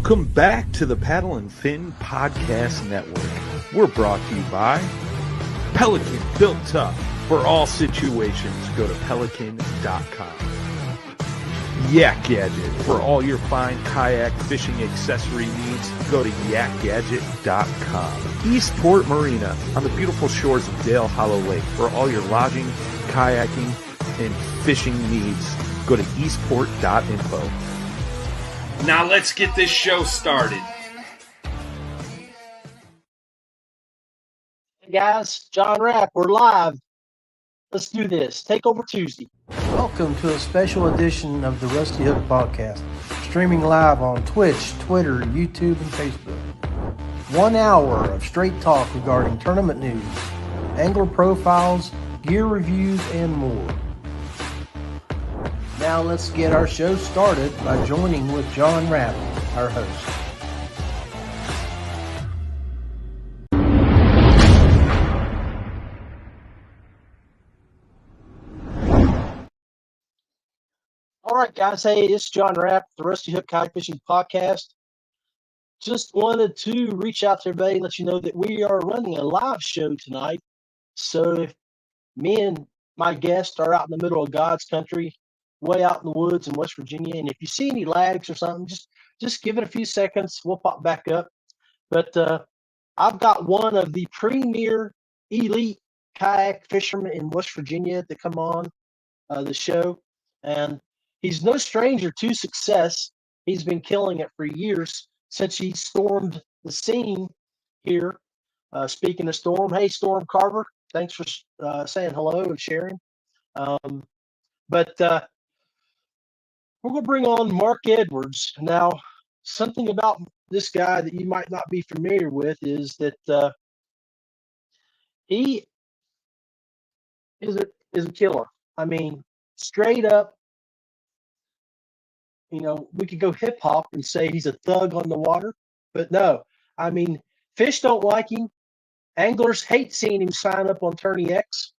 Welcome back to the Paddle and Fin Podcast Network. We're brought to you by Pelican, built tough for all situations. Go to pelican.com. YakGadget, for all your fine kayak fishing accessory needs. Go to YakGadget.com. Eastport Marina, on the beautiful shores of Dale Hollow Lake, for all your lodging, kayaking, and fishing needs. Go to eastport.info. Now let's get this show started. Hey guys, John Rapp, we're live. Let's do this. Take over Tuesday. Welcome to a special edition of the Rusty Hook Podcast, streaming live on Twitch, Twitter, YouTube, and Facebook. 1 hour of straight talk regarding tournament news, angler profiles, gear reviews, and more. Now let's get our show started by joining with John Rapp, our host. All right, guys. Hey, it's John Rapp, the Rusty Hook Kayak Fishing Podcast. Just wanted to reach out to everybody and let you know that we are running a live show tonight. So if me and my guest are out in the middle of God's country, way out in the woods in West Virginia, and if you see any lags or something, just give it a few seconds. We'll pop back up. But I've got one of the premier elite kayak fishermen in West Virginia to come on the show, and he's no stranger to success. He's been killing it for years since he stormed the scene here. Speaking of Storm, hey, Storm Carver, thanks for saying hello and sharing. But we're going to bring on Mark Edwards. Now, something about this guy that you might not be familiar with is that he is a killer. I mean, straight up, you know, we could go hip hop and say he's a thug on the water, but no. I mean, fish don't like him. Anglers hate seeing him sign up on Tourney X.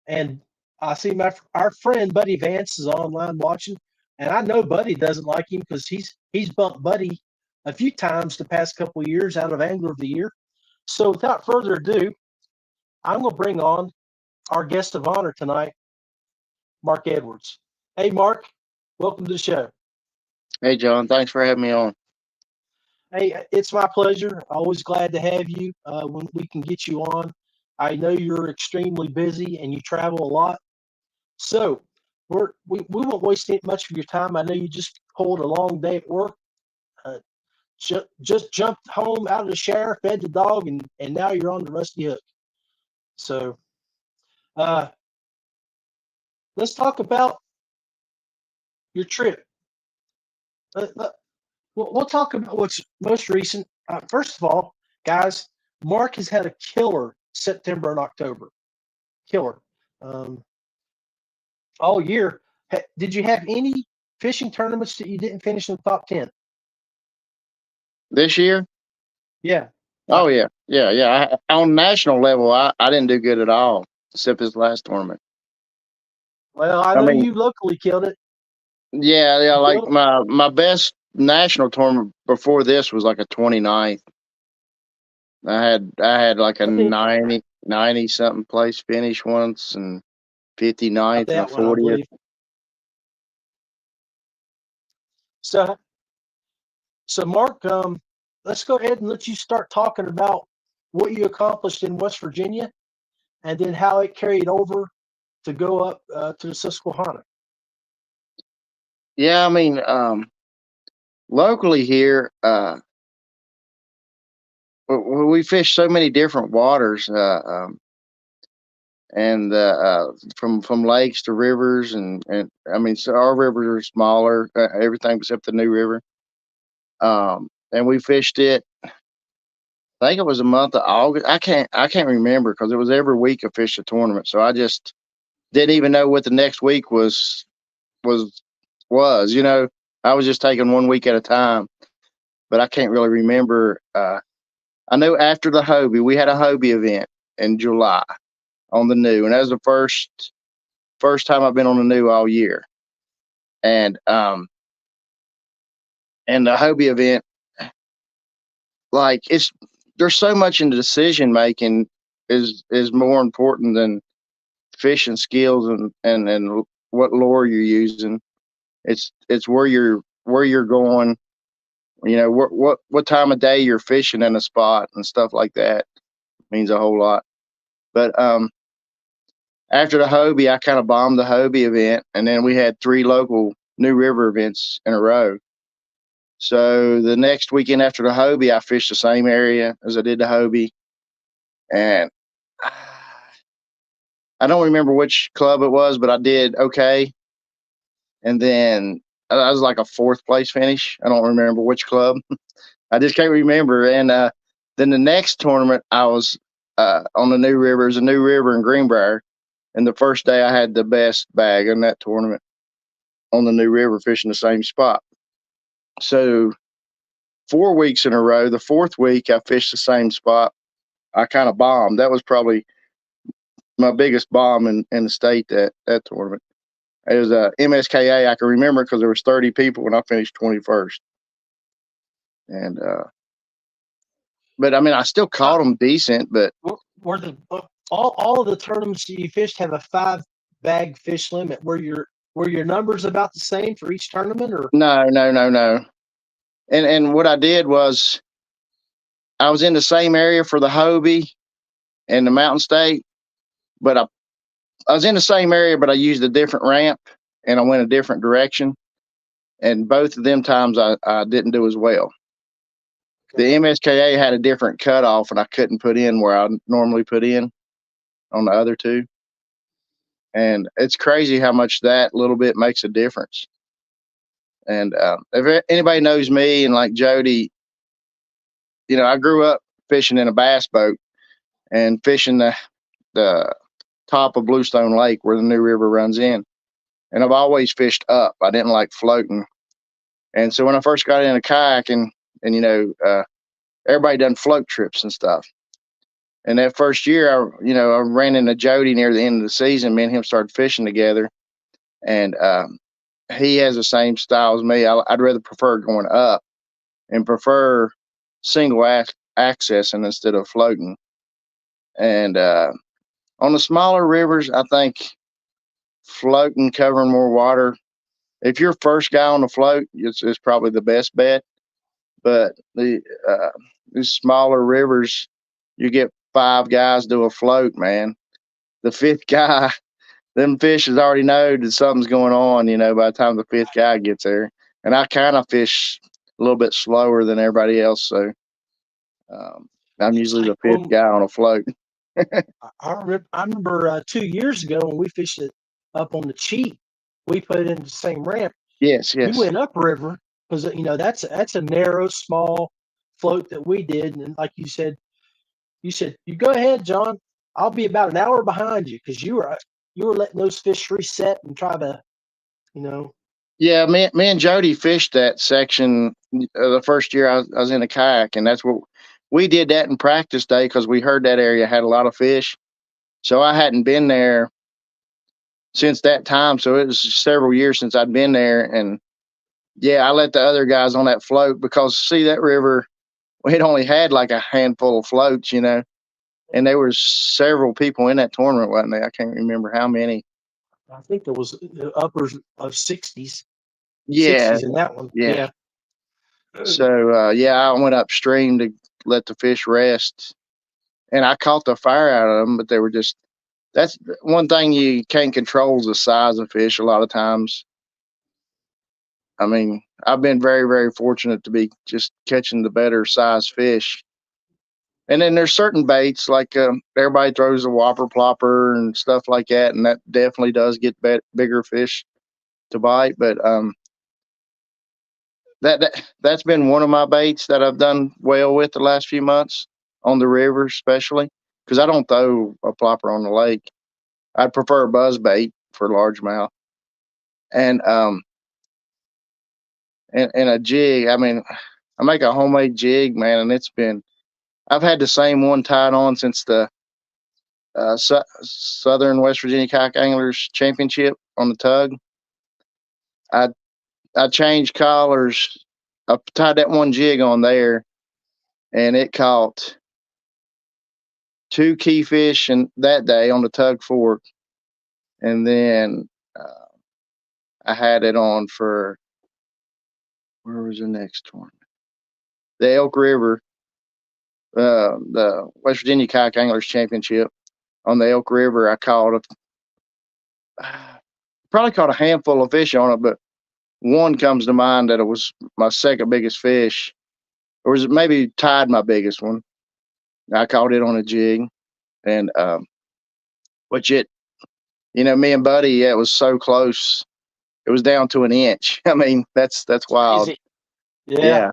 And I see our friend Buddy Vance is online watching, and I know Buddy doesn't like him because he's bumped Buddy a few times the past couple of years out of Angler of the Year. So without further ado, I'm going to bring on our guest of honor tonight, Mark Edwards. Hey, Mark, welcome to the show. Hey, John. Thanks for having me on. Hey, it's my pleasure. Always glad to have you when we can get you on. I know you're extremely busy and you travel a lot. So we won't waste much of your time. I know you just pulled a long day at work. Just jumped home out of the shower, fed the dog, and now you're on the Rusty Hook. So let's talk about your trip. We'll talk about what's most recent. First of all, guys, Mark has had a killer September and October. Killer. All year. Did you have any fishing tournaments that you didn't finish in the top 10? This year? Yeah. Oh, yeah. Yeah. On national level, I didn't do good at all, except this last tournament. Well, I know you locally killed it. Yeah. Like my best national tournament before this was like a 29th. I had like a 90 something place finish once and 59th and 40th. So Mark, let's go ahead and let you start talking about what you accomplished in West Virginia and then how it carried over to go up to the Susquehanna. Yeah, I mean, locally here, we fish so many different waters, and from lakes to rivers, and I mean, so our rivers are smaller, everything except the New River. And we fished it. I think it was the month of August. I can't remember because it was every week I fished a tournament, so I just didn't even know what the next week was. You know, I was just taking 1 week at a time, but I can't really remember. I know after the Hobie, we had a Hobie event in July on the New, and that was the first time I've been on the New all year. And the Hobie event, like there's so much in the decision making is more important than fishing skills and what lure you're using. It's where you're going, what time of day you're fishing in a spot and stuff like that means a whole lot. But after the Hobie, I kind of bombed the Hobie event, and then we had 3 local New River events in a row. So the next weekend after the Hobie, I fished the same area as I did the Hobie, and I don't remember which club it was, but I did okay. And then I was like a 4th place finish. I don't remember which club. I just can't remember. And then the next tournament, I was on the New River. It was a New River in Greenbrier. And the first day, I had the best bag in that tournament on the New River, fishing the same spot. So 4 weeks in a row, the 4th week, I fished the same spot. I kind of bombed. That was probably my biggest bomb in the state that tournament. It was a MSKA. I can remember because there was 30 people and I finished 21st. And but I mean, I still caught them decent. But were all of the tournaments that you fished have a 5-bag fish limit? Were your numbers about the same for each tournament, or no? And what I did was I was in the same area for the Hobie and the Mountain State, but I was in the same area, but I used a different ramp and I went a different direction. And both of them times I didn't do as well. The MSKA had a different cutoff, and I couldn't put in where I normally put in on the other 2. And it's crazy how much that little bit makes a difference. And if anybody knows me and like Jody, I grew up fishing in a bass boat and fishing the top of Bluestone Lake where the New River runs in. And I've always fished up. I didn't like floating. And so when I first got into kayaking, and everybody done float trips and stuff. And that first year, I ran into Jody near the end of the season. Me and him started fishing together, and he has the same style as me. I'd rather prefer going up and prefer single accessing instead of floating. And on the smaller rivers, I think floating, covering more water. If you're first guy on the float, it's probably the best bet. But these smaller rivers, you get 5 guys do a float, man. The 5th guy, them fishes already know that something's going on, by the time the 5th guy gets there. And I kind of fish a little bit slower than everybody else. So I'm usually the 5th guy on a float. I remember 2 years ago when we fished it up on the Cheat, we put it in the same ramp. Yes. We went upriver because that's a narrow, small float that we did, and like you said, you go ahead, John. I'll be about an hour behind you because you were letting those fish reset and try to, Yeah, me and Jody fished that section the first year I was in a kayak, and that's what we did that in practice day because we heard that area had a lot of fish. So I hadn't been there since that time. So it was several years since I'd been there, and yeah, I let the other guys on that float because see that river, it only had like a handful of floats, and there was several people in that tournament, wasn't there? I can't remember how many. I think there was uppers of 60s. Yeah, 60s in that one. Yeah. So I went upstream to let the fish rest, and I caught the fire out of them, but they were that's one thing you can't control is the size of fish a lot of times. I mean, I've been very, very fortunate to be just catching the better size fish. And then there's certain baits like everybody throws a whopper plopper and stuff like that, and that definitely does get bigger fish to bite. But that's been one of my baits that I've done well with the last few months on the river, especially because I don't throw a plopper on the lake. I'd prefer a buzz bait for largemouth, and and a jig. I mean, I make a homemade jig, man, and I've had the same one tied on since the Southern West Virginia Kayak Anglers Championship on the tug. I changed collars. I tied that one jig on there, and it caught 2 key fish that day on the tug fork, and then I had it on for, where was the next one? The Elk River, the West Virginia Kayak Anglers Championship on the Elk River. I probably caught a handful of fish on it, but one comes to mind that it was my second biggest fish, or was it maybe tied my biggest one. I caught it on a jig, and which it, me and Buddy, it was so close. It was down to an inch. I mean, that's wild. Easy. Yeah. Yeah.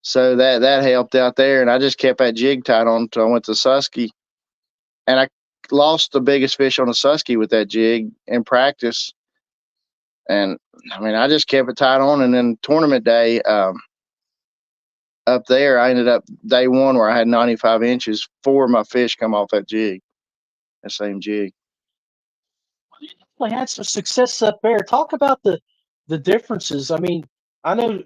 So that helped out there, and I just kept that jig tied on until I went to Susky, and I lost the biggest fish on a Susky with that jig in practice. And I mean, I just kept it tied on, and then tournament day up there, I ended up day one where I had 95 inches. 4 of my fish come off that jig, that same jig. You definitely had some success up there. Talk about the differences. I mean, I know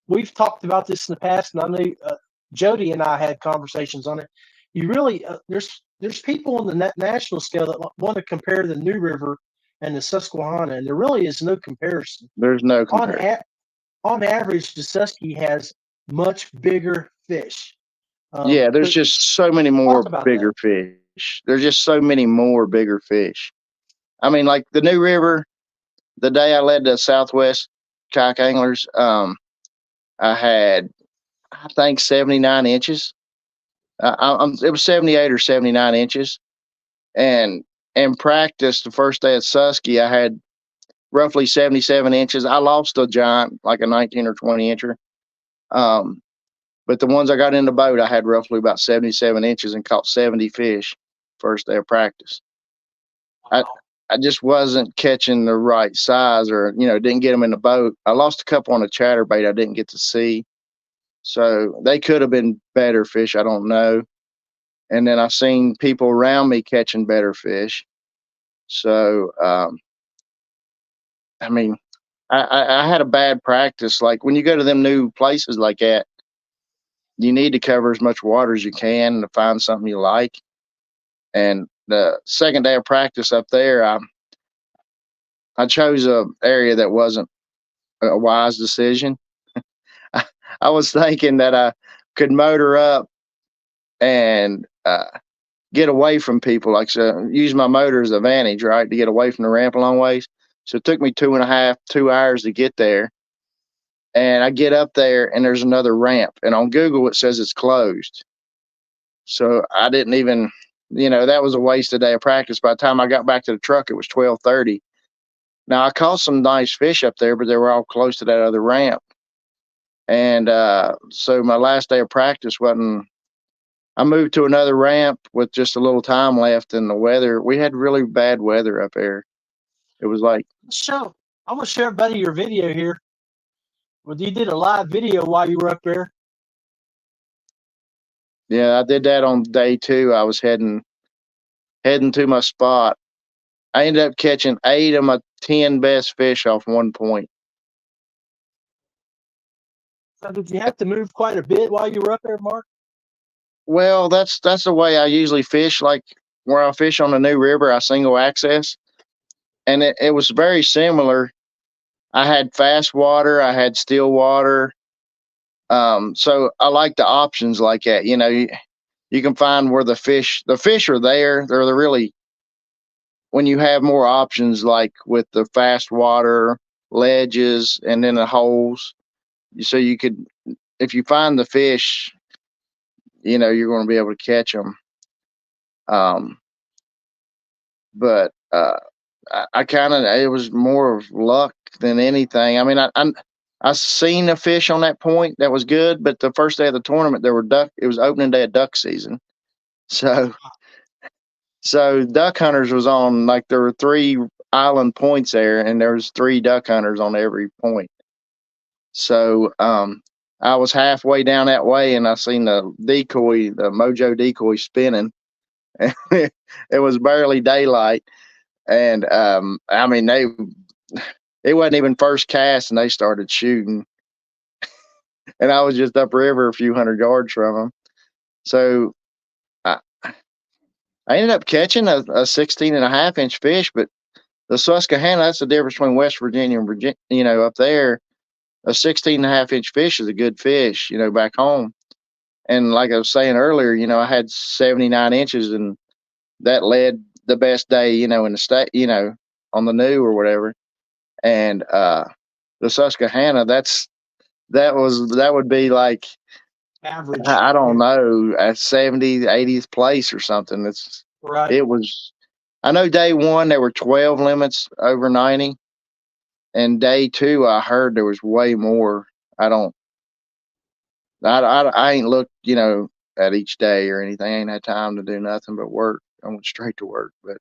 we've talked about this in the past, and I know Jody and I had conversations on it. You really there's people on the national scale that want to compare the New River and the Susquehanna, and there really is no comparison. There's no comparison. On average, the Susky has much bigger fish. Yeah, there's just so many more bigger fish. There's just so many more bigger fish. I mean, like the New River, the day I led the Southwest Kayak Anglers, I had, I think, 79 inches. It was 78 or 79 inches. And in practice, the first day at Susky, I had roughly 77 inches. I lost a giant, like a 19 or 20 incher. But the ones I got in the boat, I had roughly about 77 inches and caught 70 fish first day of practice. I just wasn't catching the right size, or, didn't get them in the boat. I lost a couple on a chatterbait I didn't get to see. So they could have been better fish. I don't know. And then I've seen people around me catching better fish. So, I mean, I had a bad practice. Like when you go to them new places like that, you need to cover as much water as you can to find something you like. And the second day of practice up there, I chose a area that wasn't a wise decision. I was thinking that I could motor up and get away from people, like, so use my motor as a advantage, right, to get away from the ramp a long ways. So it took me 2 hours to get there. And I get up there and there's another ramp, and on Google it says it's closed. So I didn't even, that was a wasted day of practice. By the time I got back to the truck, it was 12:30. Now I caught some nice fish up there, but they were all close to that other ramp. And so my last day of practice I moved to another ramp with just a little time left, and the weather, we had really bad weather up there. It was like, I'm going to share everybody your video here. Well, you did a live video while you were up there. Yeah, I did that on day 2. I was heading to my spot. I ended up catching 8 of my 10 best fish off one point. So did you have to move quite a bit while you were up there, Mark? Well, that's the way I usually fish. Like where I fish on the New River, I single access, and it was very similar. I had fast water, I had still water. So I like the options like that. You can find where the fish are there. They're really, when you have more options, like with the fast water, ledges, and then the holes. So you could, if you find the fish, you're going to be able to catch them. But I kind of, it was more of luck than anything. I mean, I seen a fish on that point that was good, but the first day of the tournament, it was opening day of duck season. So duck hunters was on, like there were 3 island points there, and there was 3 duck hunters on every point. So, I was halfway down that way, and I seen the Mojo decoy spinning. It was barely daylight. And, I mean, it wasn't even first cast and they started shooting. and I was just upriver a few hundred yards from them. So I, I ended up catching a 16 and a half inch fish, but the Susquehanna, that's the difference between West Virginia and Virginia, up there. A 16 and a half inch fish is a good fish, back home. And like I was saying earlier, I had 79 inches, and that led the best day, in the state, on the new or whatever. And the Susquehanna, that would be like, Average. I don't know, at 70th, 80th place or something. Right. It was. I know day one there were 12 limits over 90, and day two I heard there was way more. I ain't looked, at each day or anything. I ain't had time to do nothing but work. I went straight to work. But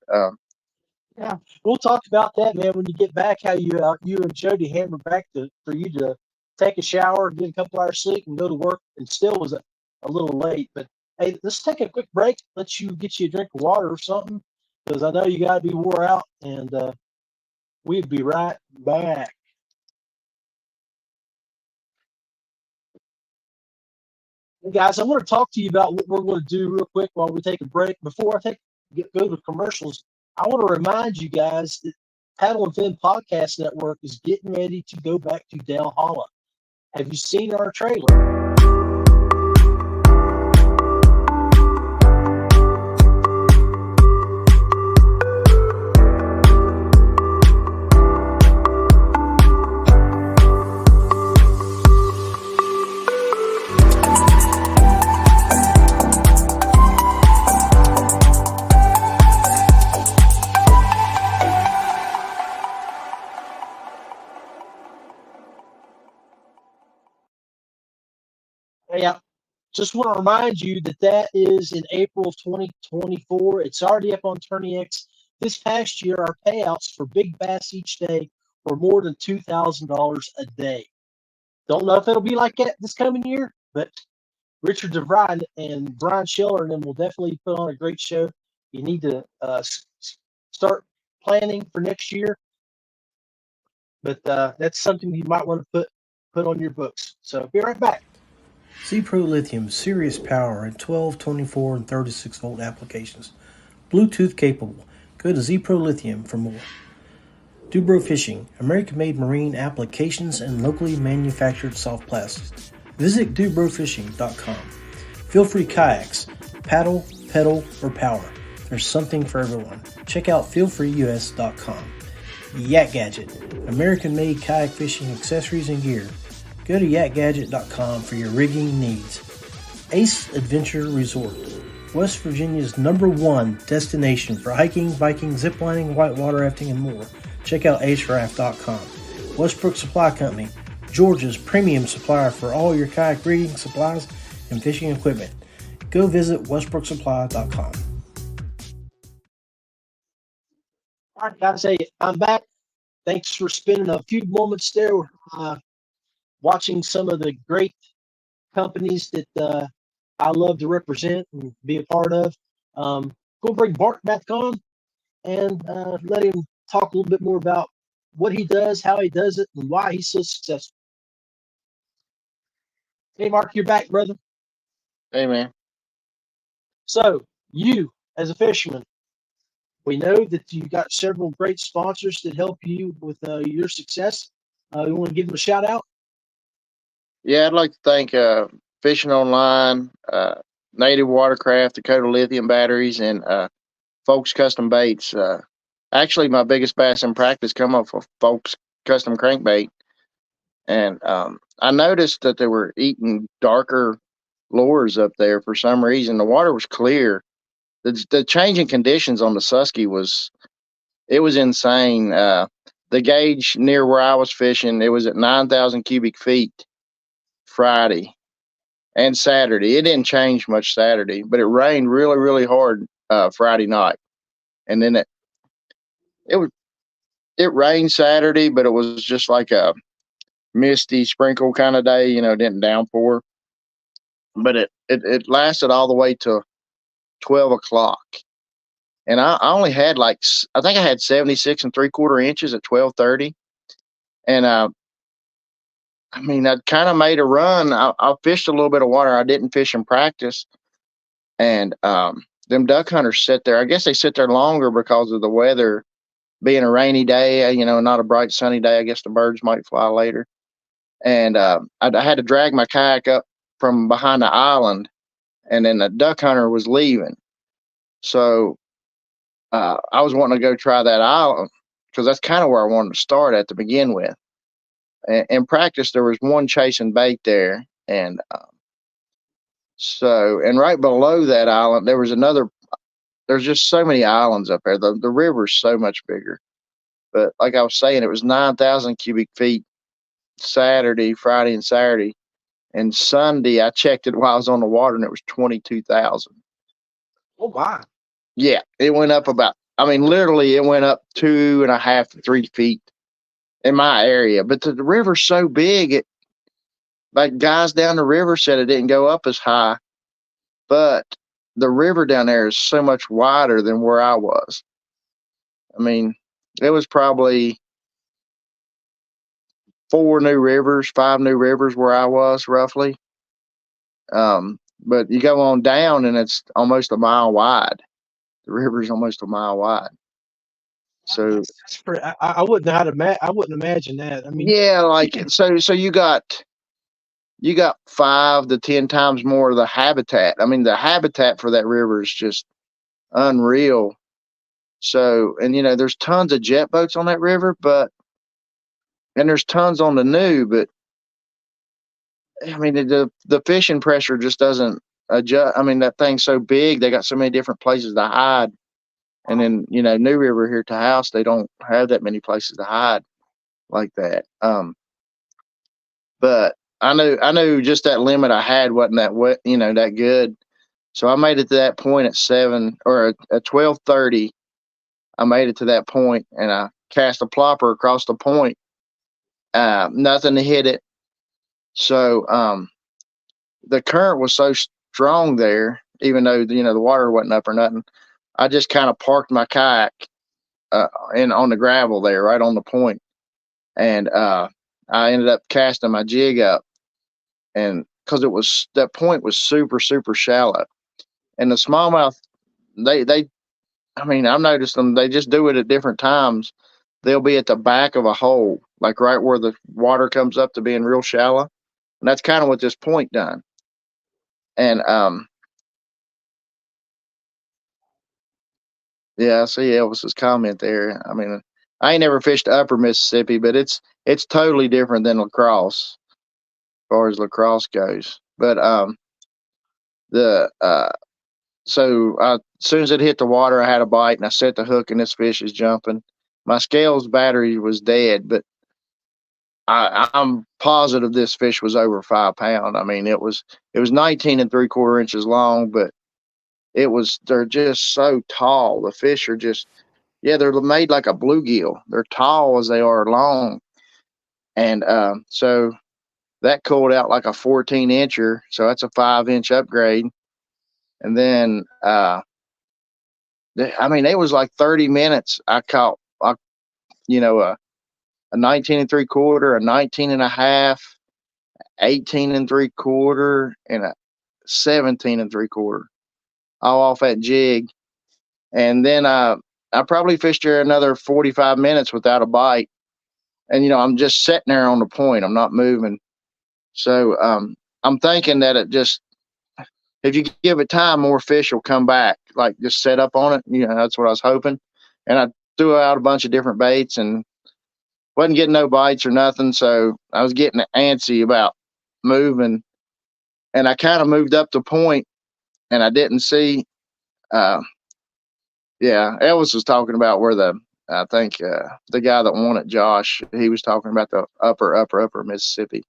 Yeah, we'll talk about that, man, when you get back. How you and Jody hammered back for you to take a shower, get a couple hours sleep, and go to work, and still was a little late. But hey, let's take a quick break. Let you get you a drink of water or something, because I know you got to be wore out, and we'll be right back. Hey guys, I want to talk to you about what we're going to do real quick while we take a break. Before I go to commercials, I want to remind you guys that Paddle and Fin Podcast Network is getting ready to go back to Dale Hollow. Have you seen our trailer? Yeah, just want to remind you that is in April of 2024. It's already up on TourneyX. This past year, our payouts for big bass each day were more than $2,000 a day. Don't know if it'll be like that this coming year, but Richard DeVry and Brian Schiller and them will definitely put on a great show. You need to start planning for next year, but that's something you might want to put on your books. So be right back. ZPRO Lithium, serious power in 12, 24, and 36 volt applications. Bluetooth capable. Go to ZPRO Lithium for more. DuBro Fishing, American-made marine applications and locally manufactured soft plastics. Visit DuBroFishing.com. Feelfree Kayaks, paddle, pedal, or power. There's something for everyone. Check out feelfreeus.com. YakGadget, American-made kayak fishing accessories and gear. Go to YakGadget.com for your rigging needs. Ace Adventure Resort, West Virginia's #1 destination for hiking, biking, ziplining, whitewater rafting, and more. Check out aceraft.com. Westbrook Supply Co, Georgia's premium supplier for all your kayak rigging supplies and fishing equipment. Go visit westbrooksupply.com. All right, guys, hey, I'm back. Thanks for spending a few moments there watching some of the great companies that I love to represent and be a part of. Go bring Bart back on and let him talk a little bit more about what he does, how he does it, and why he's so successful. Hey, Mark, you're back, brother. hey, man. So, you, as a fisherman, we know that you got several great sponsors that help you with your success. You want to give them a shout out? Yeah, I'd like to thank Fishing Online, Native Watercraft, Dakota Lithium Batteries, and Folks Custom Baits. Actually, my biggest bass in practice come off of Folks Custom Crankbait. And I noticed that they were eating darker lures up there for some reason. The water was clear. The changing conditions on the Susky was insane. The gauge near where I was fishing, it was at 9,000 cubic feet Friday and Saturday. It didn't change much Saturday, but it rained really, really hard Friday night. And then it rained Saturday, but it was just like a misty sprinkle kind of day, didn't downpour. But it lasted all the way to 12 o'clock. And I only had I think I had 76 3/4 inches at 12:30. And I mean, I kind of made a run. I fished a little bit of water. I didn't fish in practice, and them duck hunters sit there. I guess they sit there longer because of the weather being a rainy day. Not a bright sunny day. I guess the birds might fly later. And I had to drag my kayak up from behind the island, and then the duck hunter was leaving. So I was wanting to go try that island because that's kind of where I wanted to start at to begin with. In practice, there was one chasing bait there, and and right below that island, there was another. There's just so many islands up there. The river's so much bigger. But like I was saying, it was 9,000 cubic feet Friday and Saturday. And Sunday, I checked it while I was on the water, and it was 22,000. Oh, wow. Yeah, it went up literally, it went up 2.5 to 3 feet in my area. But the river's so big, like guys down the river said it didn't go up as high. But the river down there is so much wider than where I was. I mean, it was probably 5 new rivers where I was roughly. But you go on down and it's almost a mile wide. The river's almost a mile wide. So that's pretty, I wouldn't know how to I wouldn't imagine that. I mean, yeah, so you got 5 to 10 times more of the habitat. I mean, the habitat for that river is just unreal. So, and there's tons of jet boats on that river, and there's tons on the new, but I mean, the fishing pressure just doesn't adjust. I mean, that thing's so big, they got so many different places to hide. And then, New River here at the house, they don't have that many places to hide like that. But I knew just that limit I had wasn't that good. So I made it to that point at 12:30. I made it to that point, and I cast a plopper across the point. Nothing to hit it. So the current was so strong there, even though the water wasn't up or nothing. I just kind of parked my kayak on the gravel there, right on the point, and I ended up casting my jig up, and because that point was super super shallow, and the smallmouth I mean, I've noticed them. They just do it at different times. They'll be at the back of a hole, like right where the water comes up to being real shallow, and that's kind of what this point done. And yeah, I see Elvis's comment there. I mean, I ain't never fished upper Mississippi, but it's totally different than La Crosse as far as La Crosse goes. But the so as soon as it hit the water, I had a bite and I set the hook, and this fish is jumping. My scales battery was dead, but I'm positive this fish was over 5 pounds. I mean, it was 19 3/4 inches long, but they're just so tall. The fish are just, yeah, they're made like a bluegill. They're tall as they are long. And so that cooled out like a 14-incher. So that's a 5-inch upgrade. And then, I mean, it was like 30 minutes. I caught, a 19 3/4, a 19 1/2, 18 3/4, and a 17 3/4, all off that jig. And then I probably fished here another 45 minutes without a bite. And I'm just sitting there on the point. I'm not moving. So I'm thinking that if you give it time, more fish will come back. Like just set up on it. That's what I was hoping. And I threw out a bunch of different baits and wasn't getting no bites or nothing. So I was getting antsy about moving. And I kind of moved up the point, and I didn't see. Yeah, Elvis was talking about where I think the guy that won it, Josh, he was talking about the upper Mississippi.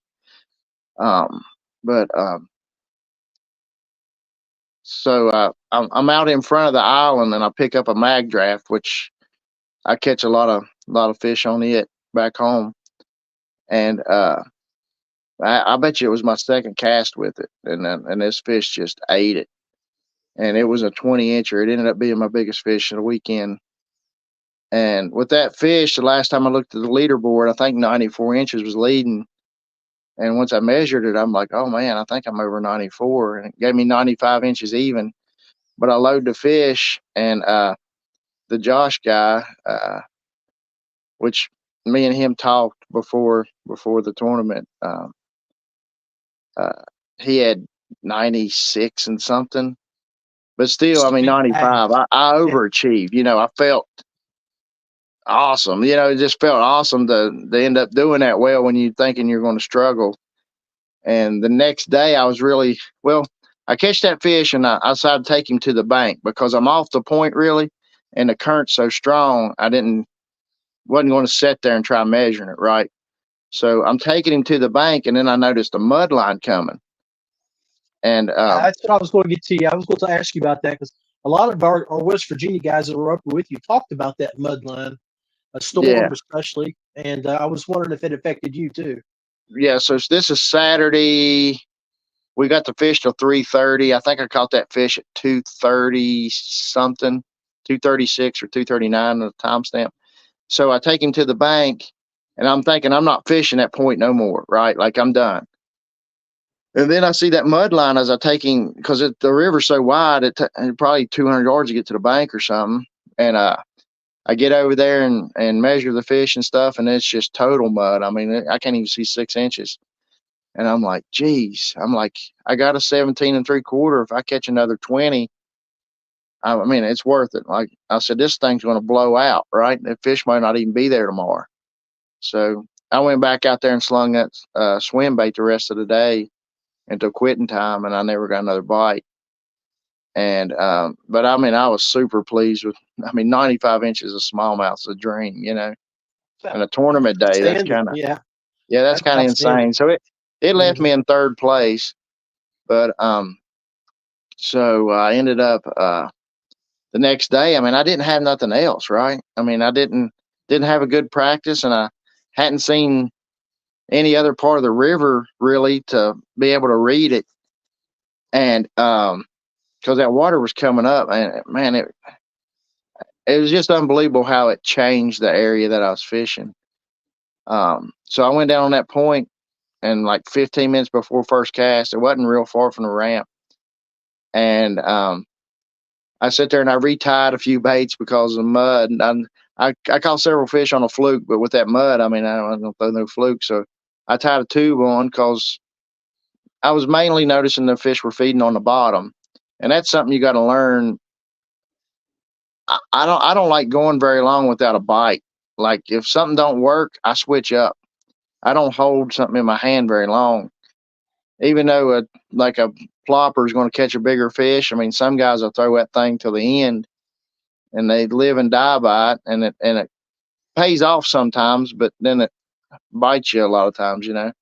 But so I'm out in front of the island, and I pick up a mag draft, which I catch a lot of fish on it back home. And I bet you it was my second cast with it, and this fish just ate it. And it was a 20-incher. It ended up being my biggest fish of the weekend. And with that fish, the last time I looked at the leaderboard, I think 94 inches was leading. And once I measured it, I'm like, oh man, I think I'm over 94, and it gave me 95 inches even. But I load the fish, and the Josh guy, which me and him talked before the tournament. Uh, he had 96 and something, but still, I mean, 95. I overachieved. You know, I felt awesome. You know, it just felt awesome to end up doing that well when you're thinking you're going to struggle. And the next day, I was really well. I catch that fish, and I decided to take him to the bank because I'm off the point really, and the current's so strong. I wasn't going to sit there and try measuring it right. So I'm taking him to the bank, and then I noticed a mud line coming. And that's what I was going to get to you. I was going to ask you about that because a lot of our West Virginia guys that were up with you talked about that mud line, a storm especially, and I was wondering if it affected you too. Yeah, so this is Saturday. We got the fish till 3:30. I think I caught that fish at 2:30 something, 2:36 or 2:39 on the timestamp. So I take him to the bank, and I'm thinking I'm not fishing that point no more, right? Like I'm done. And then I see that mud line as I take him, because the river's so wide, it probably 200 yards to get to the bank or something. And I get over there and measure the fish and stuff, and it's just total mud. I mean, I can't even see 6 inches. And I'm like, geez, I got a 17 3/4. If I catch another 20, I mean, it's worth it. Like I said, this thing's going to blow out, right? The fish might not even be there tomorrow. So I went back out there and slung that swim bait the rest of the day until quitting time, and I never got another bite. And but I mean, I was super pleased with. I mean, 95 inches of smallmouth's a dream, you know. And a tournament day, that's kind of that's kind of insane. So it left me in third place, but so I ended up the next day. I mean, I didn't have nothing else, right? I mean, I didn't have a good practice, and I hadn't seen any other part of the river really to be able to read it. And because that water was coming up, and man, it was just unbelievable how it changed the area that I was fishing. So I went down on that point, and like 15 minutes before first cast, it wasn't real far from the ramp. And I sat there and I retied a few baits because of the mud. And I caught several fish on a fluke, but with that mud, I mean, I don't throw no fluke. So I tied a tube on because I was mainly noticing the fish were feeding on the bottom. And that's something you got to learn. I don't like going very long without a bite. Like if something don't work, I switch up. I don't hold something in my hand very long. Even though like a plopper is going to catch a bigger fish, I mean, some guys will throw that thing till the end, and they live and die by it, and it pays off sometimes, but then it bites you a lot of times, you know.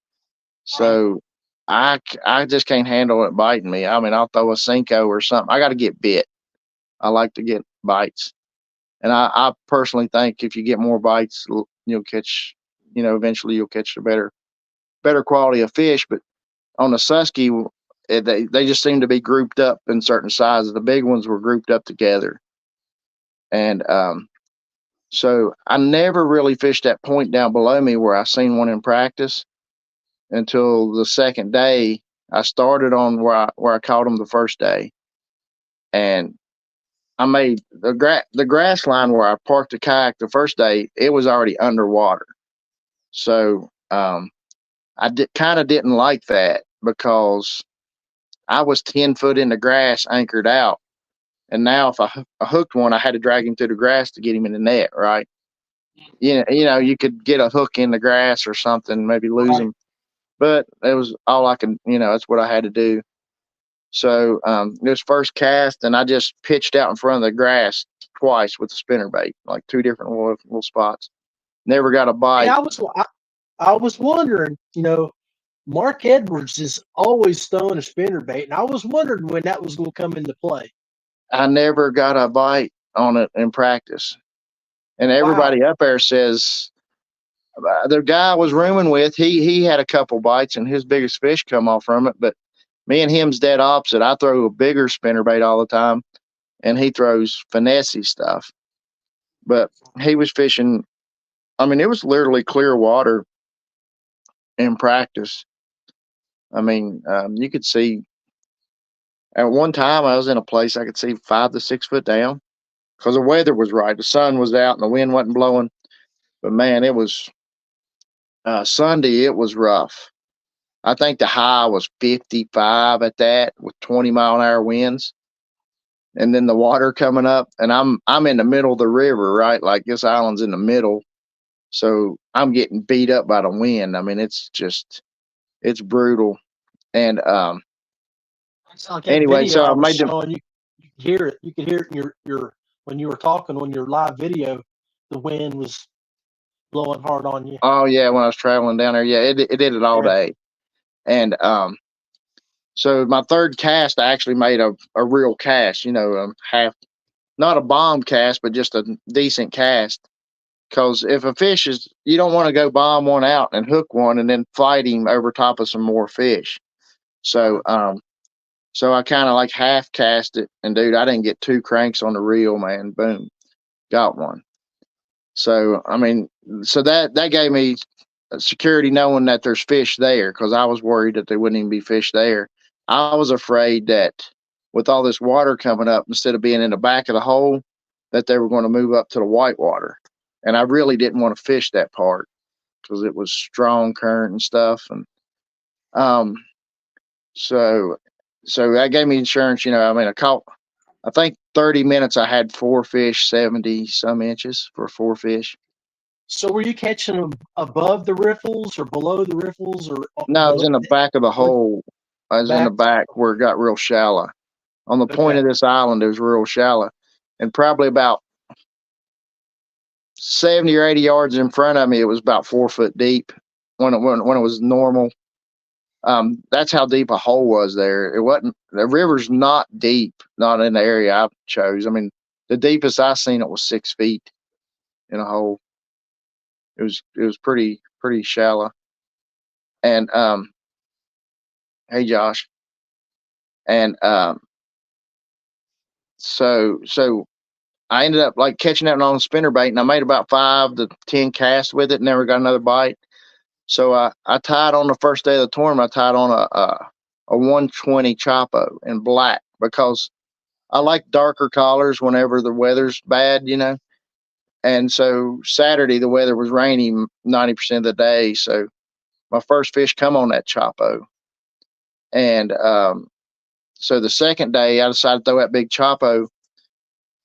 So I just can't handle it biting me. I mean, I'll throw a Cinco or something. I got to get bit. I like to get bites, and I personally think if you get more bites, you'll catch. You know, eventually you'll catch a better quality of fish. But on the Susky, they just seem to be grouped up in certain sizes. The big ones were grouped up together, and so I never really fished that point down below me where I seen one in practice until the second day. I started on where I caught them the first day, and I made the grass line where I parked the kayak the first day. It was already underwater, so I kind of didn't like that because I was 10 foot in the grass anchored out, and now if I hooked one, I had to drag him through the grass to get him in the net, right? You know, you could get a hook in the grass or something, maybe lose him, but it was all I could. You know, that's what I had to do. So it was first cast, and I just pitched out in front of the grass twice with the spinnerbait, like two different little spots. Never got a bite. I was wondering, you know, Mark Edwards is always throwing a spinnerbait, and I was wondering when that was going to come into play. I never got a bite on it in practice, and everybody up there says the guy I was rooming with, he had a couple bites, and his biggest fish come off from it, but me and him's dead opposite. I throw a bigger spinnerbait all the time, and he throws finessey stuff. But he was fishing. I mean, it was literally clear water in practice, I mean, you could see at one time I was in a place I could see 5 to 6 foot down because the weather was right. The sun was out and the wind wasn't blowing. But man, it was Sunday. It was rough. I think the high was 55 at that with 20-mile-an-hour winds, and then the water coming up. And I'm in the middle of the river, right? Like this island's in the middle, so I'm getting beat up by the wind. I mean, it's brutal. And It's like that anyway, video so I I was made them. showing you. You could hear it. You could hear it in your when you were talking on your live video. The wind was blowing hard on you. Oh yeah, when I was traveling down there, yeah, it did it all Yeah. day. And so my third cast, I actually made a real cast. Half, not a bomb cast, but just a decent cast. Because if a fish is, you don't want to go bomb one out and hook one and then fight him over top of some more fish. So so I kind of like half cast it, and dude, I didn't get 2 cranks on the reel, man. Boom, got one. So I mean, so that gave me security knowing that there's fish there, because I was worried that there wouldn't even be fish there. I was afraid that with all this water coming up, instead of being in the back of the hole, that they were going to move up to the whitewater. And I really didn't want to fish that part because it was strong current and stuff. And um, so that gave me insurance. I mean, I think 30 minutes I had 4 fish, 70 some inches for 4 fish. So were you catching them above the riffles or below the riffles or? No, I was in the back of the hole. I was in the back where it got real shallow. On the point of this island, it was real shallow, and probably about 70 or 80 yards in front of me, it was about 4 foot deep when it was normal. That's how deep a hole was there. It wasn't, the river's not deep, not in the area I chose. I mean, the deepest I seen it was 6 feet in a hole. It was pretty shallow. And hey Josh. And so I ended up like catching that on a spinnerbait, and I made about 5 to 10 casts with it. Never got another bite. So I tied on the first day of the tournament. I tied on a 120 Chapo in black, because I like darker colors whenever the weather's bad, And so Saturday the weather was rainy 90% of the day. So my first fish come on that Chapo, and so the second day I decided to throw that big Chapo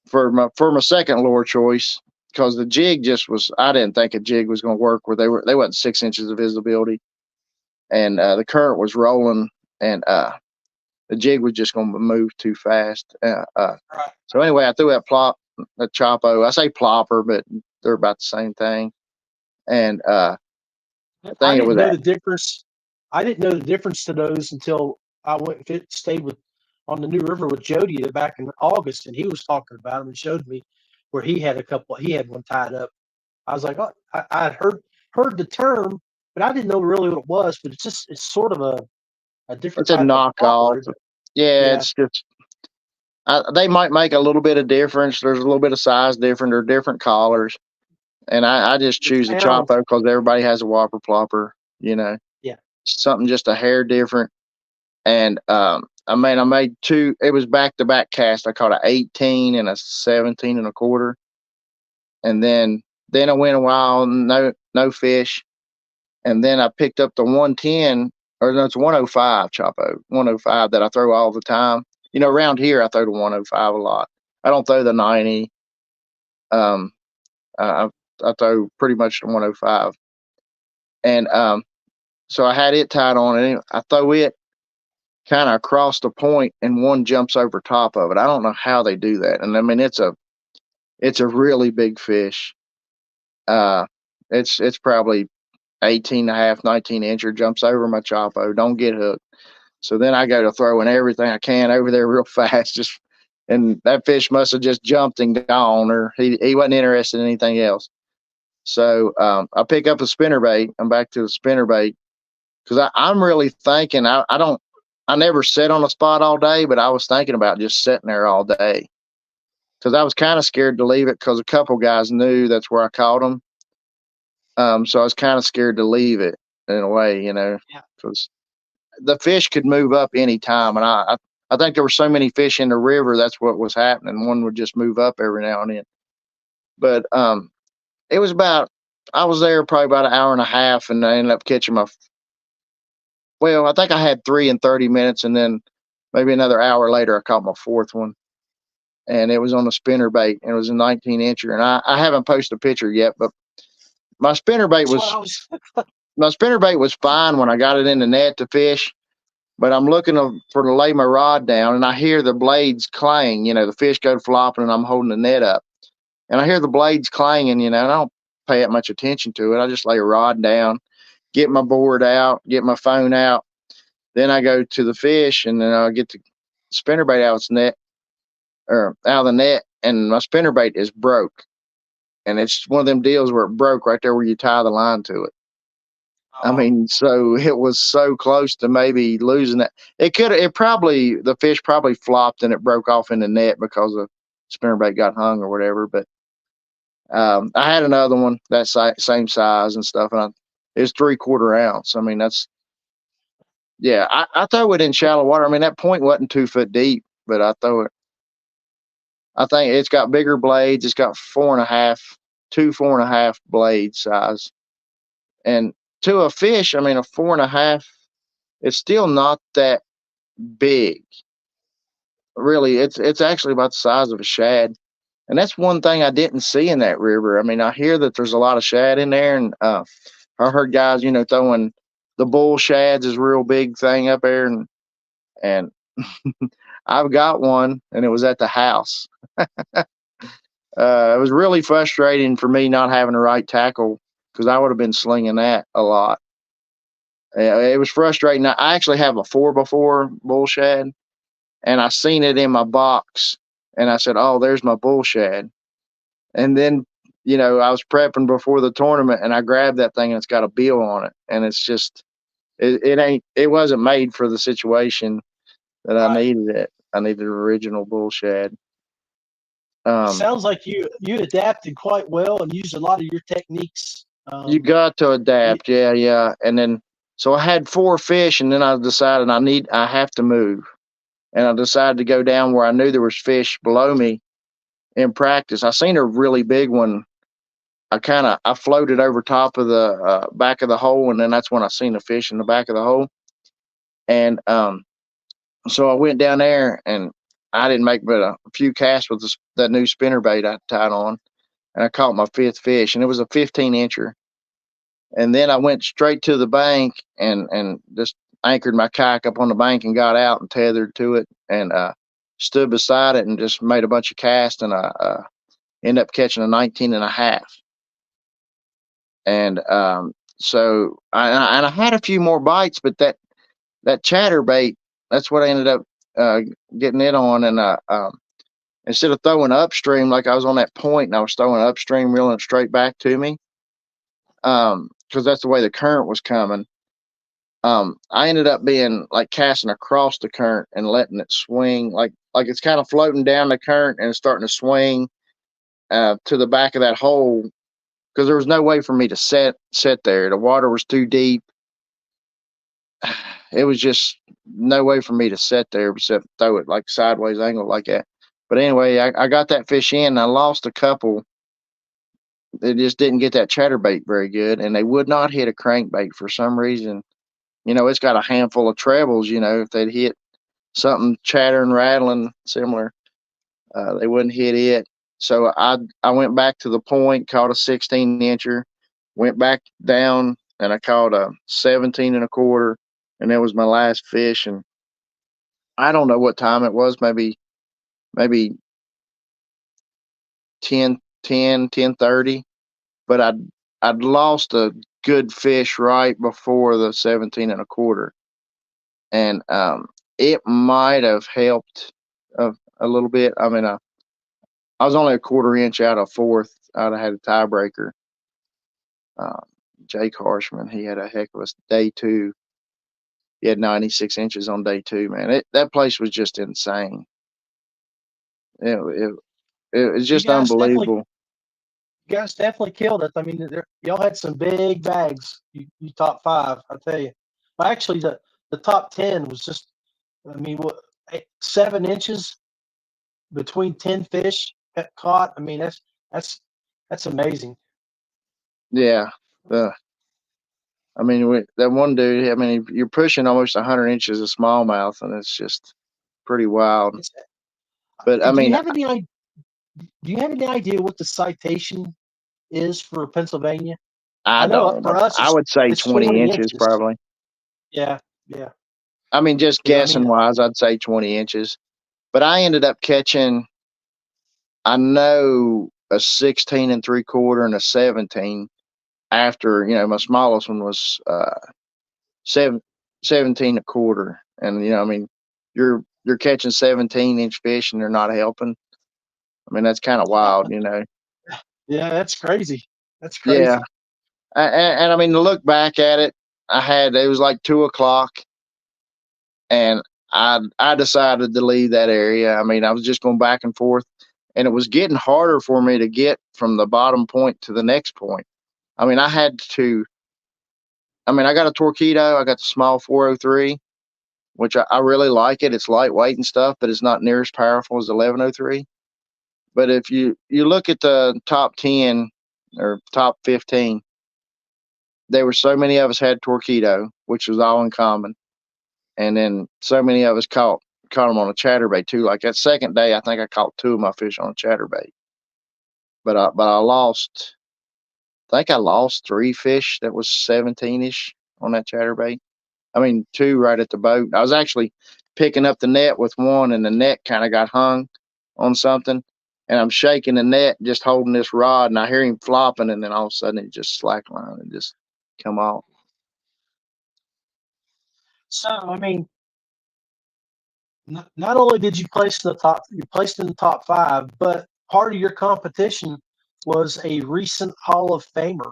for my second lure choice, because the jig just was, I didn't think a jig was going to work where they wasn't 6 inches of visibility, and the current was rolling, and the jig was just going to move too fast. So anyway, I threw that Chapo. I say plopper, but they're about the same thing. And I didn't know the difference. I didn't know the difference to those until I stayed on the New River with Jody back in August, and he was talking about them and showed me where he had one tied up. I was like, oh, I heard the term, but I didn't know really what it was. But it's sort of a different. It's a knockoff. Yeah, it's just they might make a little bit of difference. There's a little bit of size different, or different collars, and I just choose a Chapo because everybody has a whopper plopper. Yeah, something just a hair different. And I made 2. It was back-to-back cast. I caught an 18 and a 17 and a quarter, and then I went a while, no fish, and then I picked up the 110, or no, it's 105 Chapo, 105 that I throw all the time. Around here I throw the 105 a lot. I don't throw the 90. I throw pretty much the 105, and so I had it tied on, and I throw it kind of across the point, and one jumps over top of it. I don't know how they do that. And I mean, it's a really big fish. It's probably 18 and a half, 19 incher, jumps over my Chapo, don't get hooked. So then I go to throwing everything I can over there real fast, and that fish must have just jumped and gone, or he wasn't interested in anything else. So I pick up a spinnerbait. I'm back to the spinnerbait, because I'm really thinking, I never sit on a spot all day, but I was thinking about just sitting there all day, because I was kind of scared to leave it, because a couple guys knew that's where I caught them. So I was kind of scared to leave it in a way, because the fish could move up any time, and I think there were so many fish in the river, that's what was happening. One would just move up every now and then. But it was I was there probably about an hour and a half, and I ended up catching I think I had 3 in 30 minutes, and then maybe another hour later I caught my fourth one, and it was on a spinner bait, and it was a 19-incher, and I haven't posted a picture yet, but my spinner bait was fine when I got it in the net to fish. But I'm looking to lay my rod down, and I hear the blades clang. The fish go flopping, and I'm holding the net up, and I hear the blades clanging. And I don't pay that much attention to it. I just lay a rod down, get my board out, get my phone out. Then I go to the fish, and then I get the spinnerbait out of the net, and my spinnerbait is broke, and it's one of them deals where it broke right there where you tie the line to it. I mean, so it was so close to maybe losing that. The fish probably flopped and it broke off in the net because the spinnerbait got hung or whatever. But I had another one that same size and stuff, and it was 3/4 ounce. I mean, I throw it in shallow water. I mean, that point wasn't 2 foot deep, but I think it's got bigger blades. It's got 4.5 blade size. And to a fish, I mean, a 4.5, it's still not that big. Really, it's actually about the size of a shad. And that's one thing I didn't see in that river. I mean, I hear that there's a lot of shad in there, and I heard guys, throwing the bull shads is a real big thing up there, and I've got one, and it was at the house. It was really frustrating for me not having the right tackle, because I would have been slinging that a lot. It was frustrating. I actually have a 4x4 bull shad, and I seen it in my box, and I said, "Oh, there's my bull shad." And then, I was prepping before the tournament, and I grabbed that thing, and it's got a bill on it, and it's just, it wasn't made for the situation that I needed it. I needed an original bull shad. It sounds like you adapted quite well and used a lot of your techniques. You got to adapt, yeah. And then, so I had 4 fish, and then I decided I have to move. And I decided to go down where I knew there was fish below me in practice. I seen a really big one. I floated over top of the back of the hole, and then that's when I seen a fish in the back of the hole. And so I went down there, and I didn't make but a few casts with that new spinnerbait I tied on, and I caught my 5th fish, and it was a 15-incher. And then I went straight to the bank and just anchored my kayak up on the bank and got out and tethered to it, and stood beside it and just made a bunch of casts, and I ended up catching a 19.5. And so I had a few more bites, but that chatterbait, that's what I ended up getting it on. And instead of throwing upstream like I was on that point, and I was throwing upstream, reeling it straight back to me, because that's the way the current was coming. I ended up being like casting across the current and letting it swing, like it's kind of floating down the current and it's starting to swing to the back of that hole, because there was no way for me to set there. The water was too deep. It was just no way for me to set there except throw it like sideways angle like that. But anyway, I got that fish in, and I lost a couple. They just didn't get that chatterbait very good, and they would not hit a crankbait for some reason. It's got a handful of trebles. If they'd hit something chattering, rattling, similar, they wouldn't hit it. So I went back to the point, caught a 16-incher, went back down, and I caught a 17.25, and that was my last fish. And I don't know what time it was, maybe 10:30, but I'd lost a good fish right before the 17.25, and it might have helped a little bit. I mean, I was only a 1/4 inch out of 4th. I'd have had a tiebreaker. Jake Harshman, he had a heck of a day 2. He had 96 inches on day 2, man. That place was just insane. It was just unbelievable. You guys definitely killed it. I mean, y'all had some big bags. You top 5, I tell you. Actually, the top 10 was just, I mean, what, 7 inches between 10 fish caught. I mean, that's amazing. Yeah. I mean, that one dude, I mean, you're pushing almost 100 inches of smallmouth, and it's just pretty wild. But I Do mean, you have any idea what the citation is for Pennsylvania? I know don't. for us, I would say it's 20 inches inches. probably. Yeah. I mean, just Yeah, I guessing mean, wise, I'd say 20 inches. But I ended up catching, I know, a 16 and 3/4 and a 17 after, my smallest one was 17 1/4. And, I mean, you're catching 17-inch fish and they're not helping. I mean, that's kind of wild. yeah, that's crazy. That's Yeah. crazy. And I mean, to look back at it, it was like 2 o'clock, and I decided to leave that area. I mean, I was just going back and forth, and it was getting harder for me to get from the bottom point to the next point. I mean, I got a Torpedo. I got the small 403, which I really like it. It's lightweight and stuff, but it's not near as powerful as the 1103. But if you look at the top 10 or top 15, there were so many of us had Torpedo, which was all in common. And then so many of us caught them on a chatterbait too. Like that second day, I think I caught 2 of my fish on a chatterbait. But I lost, I think I lost 3 fish that was 17-ish on that chatterbait. I mean, 2 right at the boat. I was actually picking up the net with one, and the net kind of got hung on something. And I'm shaking the net, just holding this rod, and I hear him flopping, and then all of a sudden it just slackline and just come off. So, I mean, not only did you place you placed in the top 5, but part of your competition was a recent Hall of Famer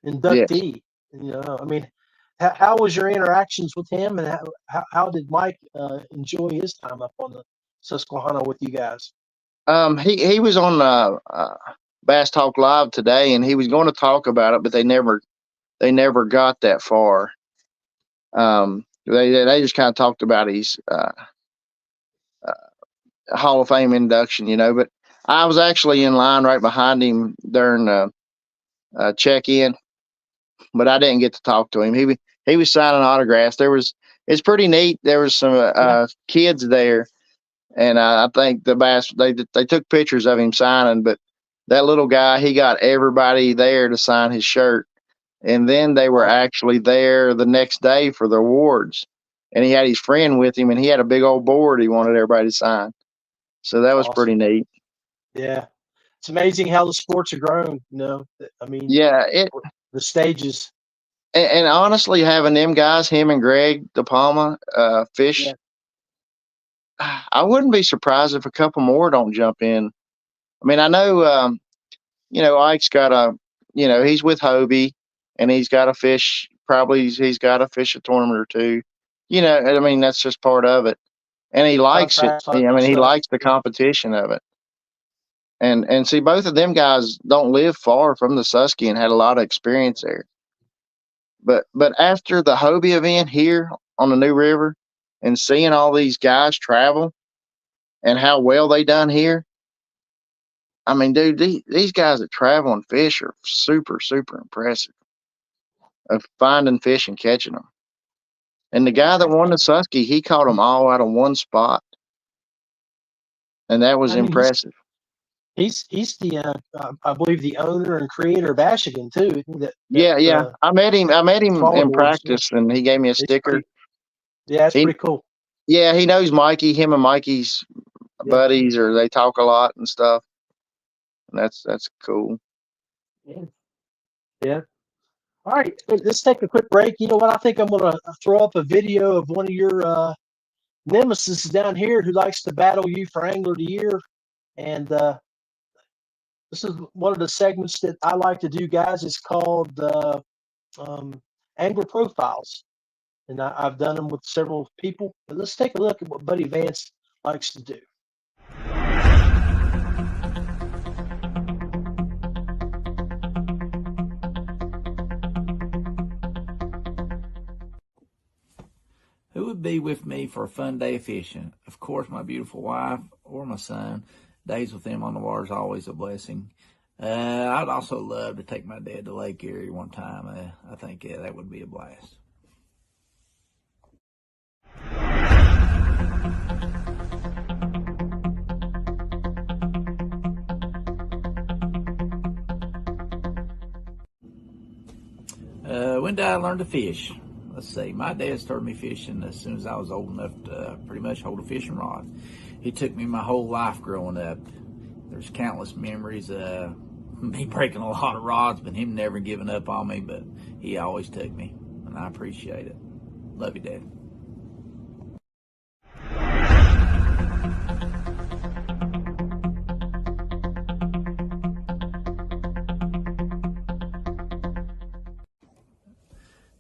Yes. inductee. I mean, how was your interactions with him, and how did Mike enjoy his time up on the Susquehanna with you guys? He was on Bass Talk Live today, and he was going to talk about it, but they never got that far. They just kind of talked about his Hall of Fame induction, But I was actually in line right behind him during check-in, but I didn't get to talk to him. He was signing autographs. It's pretty neat. There was some kids there, and I think the bass they took pictures of him signing. But that little guy, he got everybody there to sign his shirt, and then they were actually there the next day for the awards. And he had his friend with him, and he had a big old board he wanted everybody to sign. So that was awesome. pretty neat. Yeah, it's amazing how the sports have grown. I mean, yeah, the stages. And honestly, having them guys, him and Greg De Palma, fish, Yeah. I wouldn't be surprised if a couple more don't jump in. I mean, I know, Ike's got he's with Hobie, and he's got to fish. Probably he's got to fish a tournament or two. I mean, that's just part of it, and he likes it. I mean, he likes the competition of it. And see, both of them guys don't live far from the Susky and had a lot of experience there. But after the Hobie event here on the New River, and seeing all these guys travel and how well they done here, I mean, dude, these guys that travel and fish are super, super impressive of finding fish and catching them. And the guy that won the Susky, he caught them all out of one spot, and that was impressive. He's the I believe the owner and creator of Ashigan too. Yeah. I met him in practice, and he gave me a sticker. It's pretty cool. Yeah, he knows Mikey. Him and Mikey's buddies, or they talk a lot and stuff. And that's cool. Yeah. All right, let's take a quick break. You know what? I think I'm going to throw up a video of one of your nemesis down here who likes to battle you for Angler of the Year. And this is one of the segments that I like to do, guys. It's called Angler Profiles. And I've done them with several people. But let's take a look at what Buddy Vance likes to do. Who would be with me for a fun day of fishing? Of course, my beautiful wife or my son. Days with them on the water is always a blessing. I'd also love to take my dad to Lake Erie one time. I think that would be a blast. When did I learn to fish? Let's see. My dad started me fishing as soon as I was old enough to pretty much hold a fishing rod. He took me my whole life growing up. There's countless memories of me breaking a lot of rods, but him never giving up on me, but he always took me, and I appreciate it. Love you, Dad.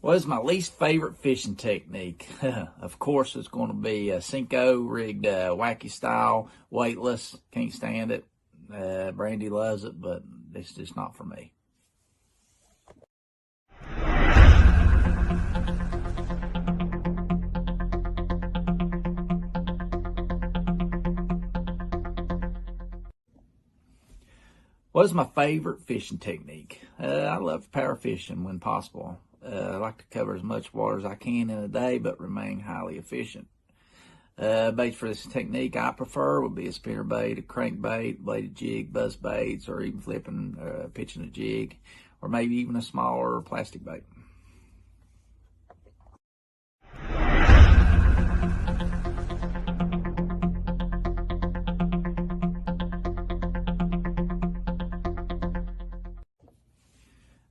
What is my least favorite fishing technique? Of course, it's going to be a Senko rigged wacky style, weightless. Can't stand it. Brandy loves it, but it's just not for me. What is my favorite fishing technique? I love power fishing when possible. I like to cover as much water as I can in a day, but remain highly efficient. Baits for this technique I prefer would be a spinner bait, a crankbait, bladed jig, buzz baits, or even flipping, pitching a jig, or maybe even a smaller plastic bait.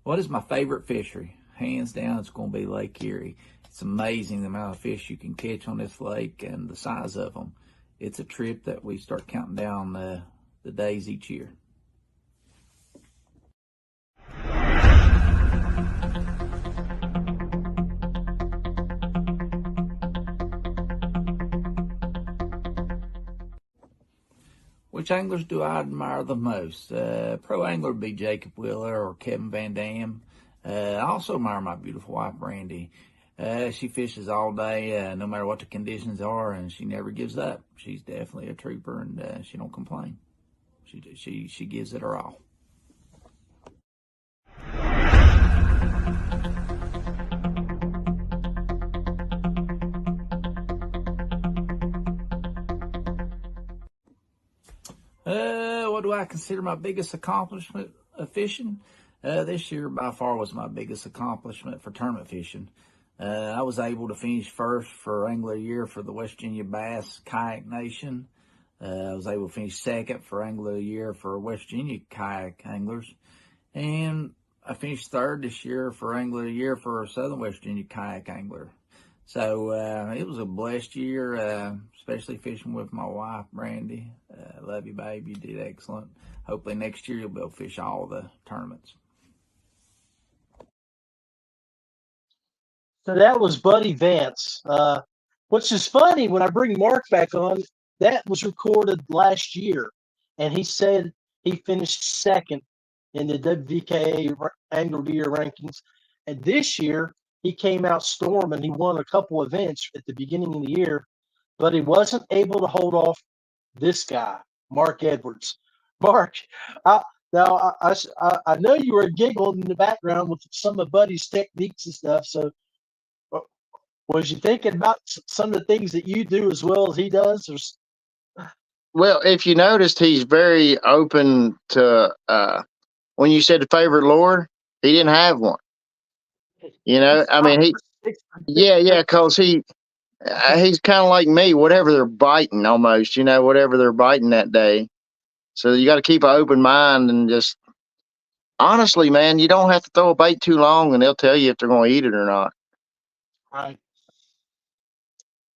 What is my favorite fishery? Hands down, it's going to be Lake Erie. It's amazing the amount of fish you can catch on this lake and the size of them. It's a trip that we start counting down the days each year. Which anglers do I admire the most? Pro angler would be Jacob Wheeler or Kevin Van Dam. I also admire my beautiful wife, Brandy. She fishes all day, no matter what the conditions are, and she never gives up. She's definitely a trooper, and she don't complain. She gives it her all. What do I consider my biggest accomplishment of fishing? This year by far was my biggest accomplishment for tournament fishing. I was able to finish first for Angler of the Year for the West Virginia Bass Kayak Nation. I was able to finish second for Angler of the Year for West Virginia Kayak Anglers. And I finished third this year for Angler of the Year for Southern West Virginia Kayak Angler. So it was a blessed year, especially fishing with my wife, Brandy. Love you, babe. You did excellent. Hopefully next year you'll be able to fish all the tournaments. So that was Buddy Vance. Which is funny, when I bring Mark back on, that was recorded last year, and he said he finished second in the WVKA Angler of the Year rankings. And this year, he came out storming. He won a couple events at the beginning of the year, but he wasn't able to hold off this guy, Mark Edwards. Mark, I know you were giggling in the background with some of Buddy's techniques and stuff. So, was you thinking about some of the things that you do as well as he does? Well, if you noticed, he's very open to. When you said the favorite lure, he didn't have one. You know, I mean, because he's kind of like me. Whatever they're biting, almost, whatever they're biting that day. So you got to keep an open mind and just honestly, man, you don't have to throw a bait too long, and they'll tell you if they're going to eat it or not. Right.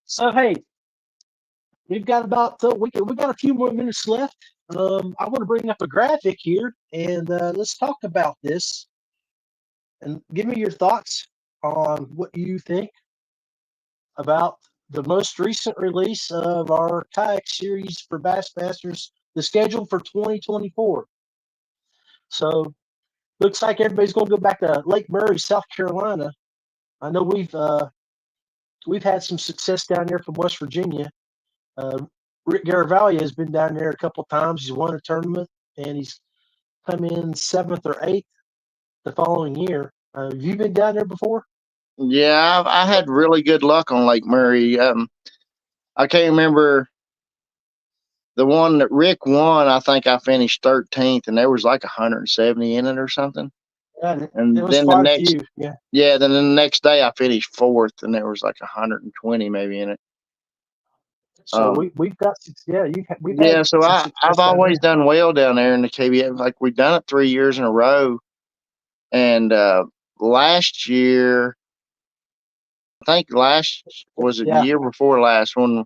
So hey, we've got we got a few more minutes left. I want to bring up a graphic here, and let's talk about this. And give me your thoughts on what you think about the most recent release of our kayak series for Bassmasters, the schedule for 2024. So looks like everybody's going to go back to Lake Murray, South Carolina. I know we've we've had some success down there from West Virginia. Rick Garavaglia has been down there a couple of times. He's won a tournament, and he's come in 7th or 8th the following year. Have you been down there before? Yeah, I had really good luck on Lake Murray. I can't remember the one that Rick won. I think I finished 13th, and there was like 170 in it or something. Yeah, And it was then quite a few. Yeah. then the next day I finished 4th, and there was like 120 maybe in it. So we've got we've Yeah, had so some success I've down always there. done well down there in the KBF. Like we've done it 3 years in a row, and last year, I think was it the Yeah. year before last when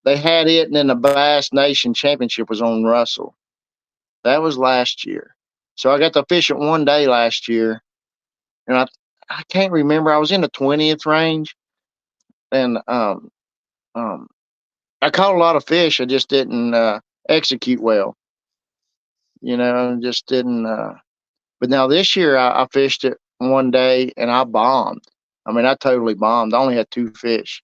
they had it, and then the Bass Nation Championship was on Russell. That was last year. So I got to fish it one day last year, and I can't remember. I was in the 20th range, and I caught a lot of fish. I just didn't execute well. Just didn't. But now this year I fished it one day and I bombed. I mean, I totally bombed. I only had 2 fish.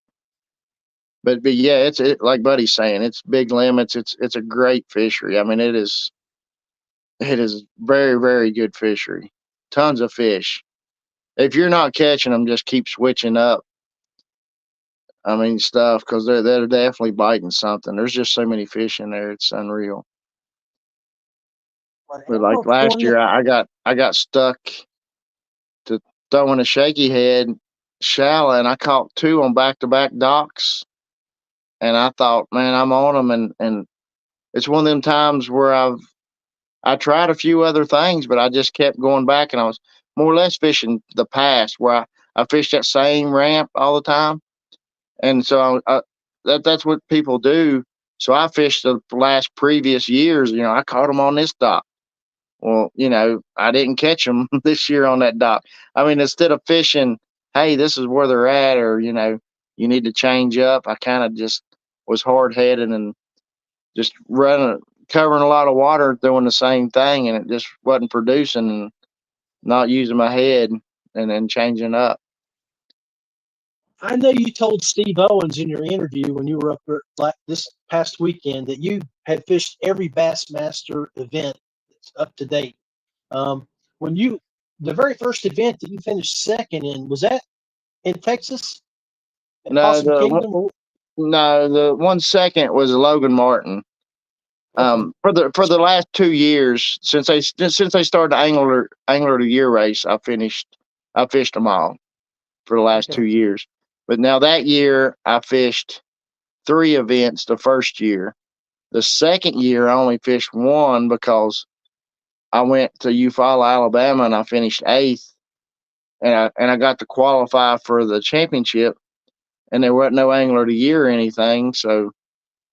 But yeah, it's like Buddy's saying, it's big limits. It's a great fishery. I mean, it is very, very good fishery. Tons of fish. If you're not catching them, just keep switching up. I mean, stuff, because they're definitely biting something. There's just so many fish in there. It's unreal. But like last year, I got stuck to throwing a shaky head shallow, and I caught 2 on back-to-back docks. And I thought, man, I'm on them, and it's one of them times where I tried a few other things, but I just kept going back, and I was more or less fishing the past where I fished that same ramp all the time, and so that's what people do. So I fished the last previous years. I caught them on this dock. Well, I didn't catch them this year on that dock. I mean, instead of fishing, hey, this is where they're at, or you need to change up, I kind of just was hard headed and just covering a lot of water, doing the same thing, and it just wasn't producing and not using my head and then changing up. I know you told Steve Owens in your interview when you were up there this past weekend that you had fished every Bassmaster event that's up to date. The very first event that you finished second in, was that in Texas? At Possum Kingdom? No, the 1 second was Logan Martin. Okay. For the last 2 years since they started the Angler of the Year race, I fished them all for the last 2 years. But now that year I fished 3 events the first year. The second year I only fished 1 because I went to Eufaula, Alabama, and I finished 8th, and I got to qualify for the championship, and there wasn't no Angler of the Year or anything. So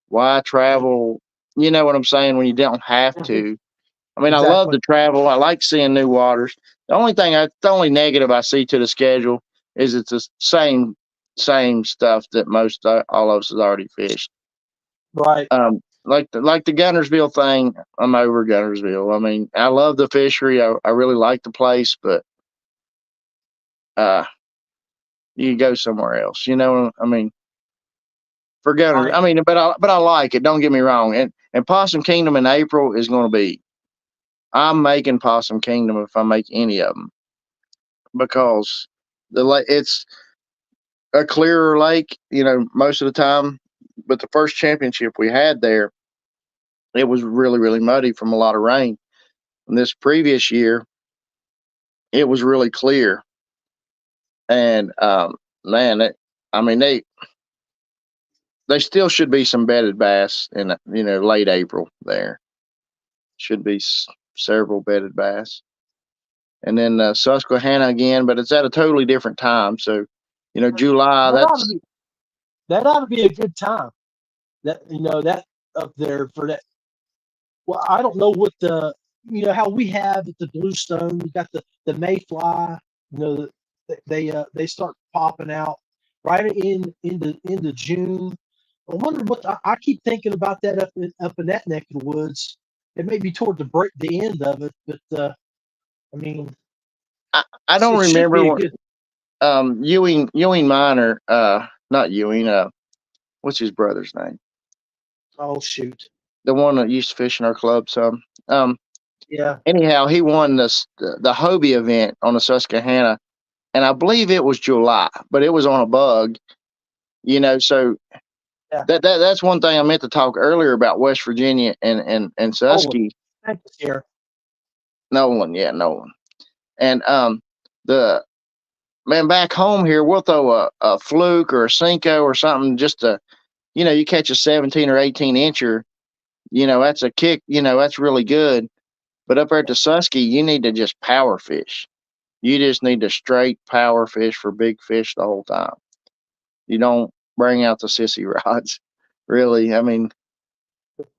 why travel? You know what I'm saying? When you don't have to. I mean, Exactly. I love to travel. I like seeing new waters. The only negative I see to the schedule is it's the same stuff that all of us has already fished. Right. Like the Gunnersville thing, I'm over Gunnersville. I mean, I love the fishery. I really like the place, but you go somewhere else. I mean, for Gunners, Right. I mean, but I like it. Don't get me wrong. And Possum Kingdom in April is going to be. I'm making Possum Kingdom if I make any of them, because it's a clearer lake, most of the time. But the first championship we had there, it was really, really muddy from a lot of rain. And this previous year, it was really clear. And man, I mean, they still should be some bedded bass in late April. There should be several bedded bass. And then Susquehanna again, but it's at a totally different time. So, July. That ought to be a good time. That up there for that. Well, I don't know what how we have at the Bluestone. We got the mayfly. They start popping out right into June. I wonder I keep thinking about that up in that neck of the woods. It may be toward the end of it, but I mean, I don't remember. Ewing Minor, not Ewing. What's his brother's name? Oh shoot. The one that used to fish in our club some. Yeah. Anyhow, he won the Hobie event on the Susquehanna, and I believe it was July, but it was on a bug. So Yeah. that's one thing I meant to talk earlier about West Virginia and Susky. Thank you, Sarah. Nolan. And the man back home here, we'll throw a fluke or a Cinco or something just to, you catch a 17 or 18 incher, that's a kick, that's really good. But up there at the Susky, you need to just power fish. You just need to straight power fish for big fish the whole time. You don't bring out the sissy rods, really. I mean,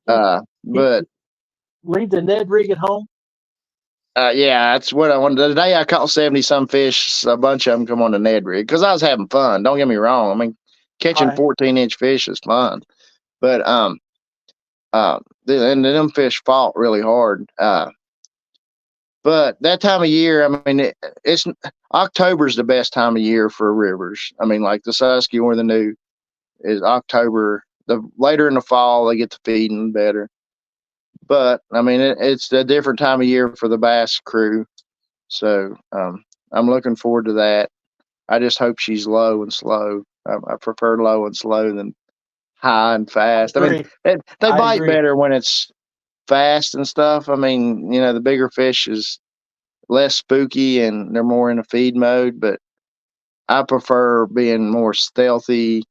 but Leave the Ned rig at home. yeah, that's what I wanted. The day I caught 70 some fish, a bunch of them come on the Ned rig because I was having fun. Don't get me wrong. I mean, catching 14-inch fish is fun, but and them fish fought really hard. But that time of year, I mean, it's October's the best time of year for rivers. I mean, like the Susky or the New is October. The later in the fall, they get to feeding better. But I mean, it's a different time of year for the bass crew. So I'm looking forward to that. I just hope she's low and slow. I prefer low and slow than high and fast. I mean, they bite better when it's fast and stuff. I mean, the bigger fish is less spooky and they're more in a feed mode, but I prefer being more stealthy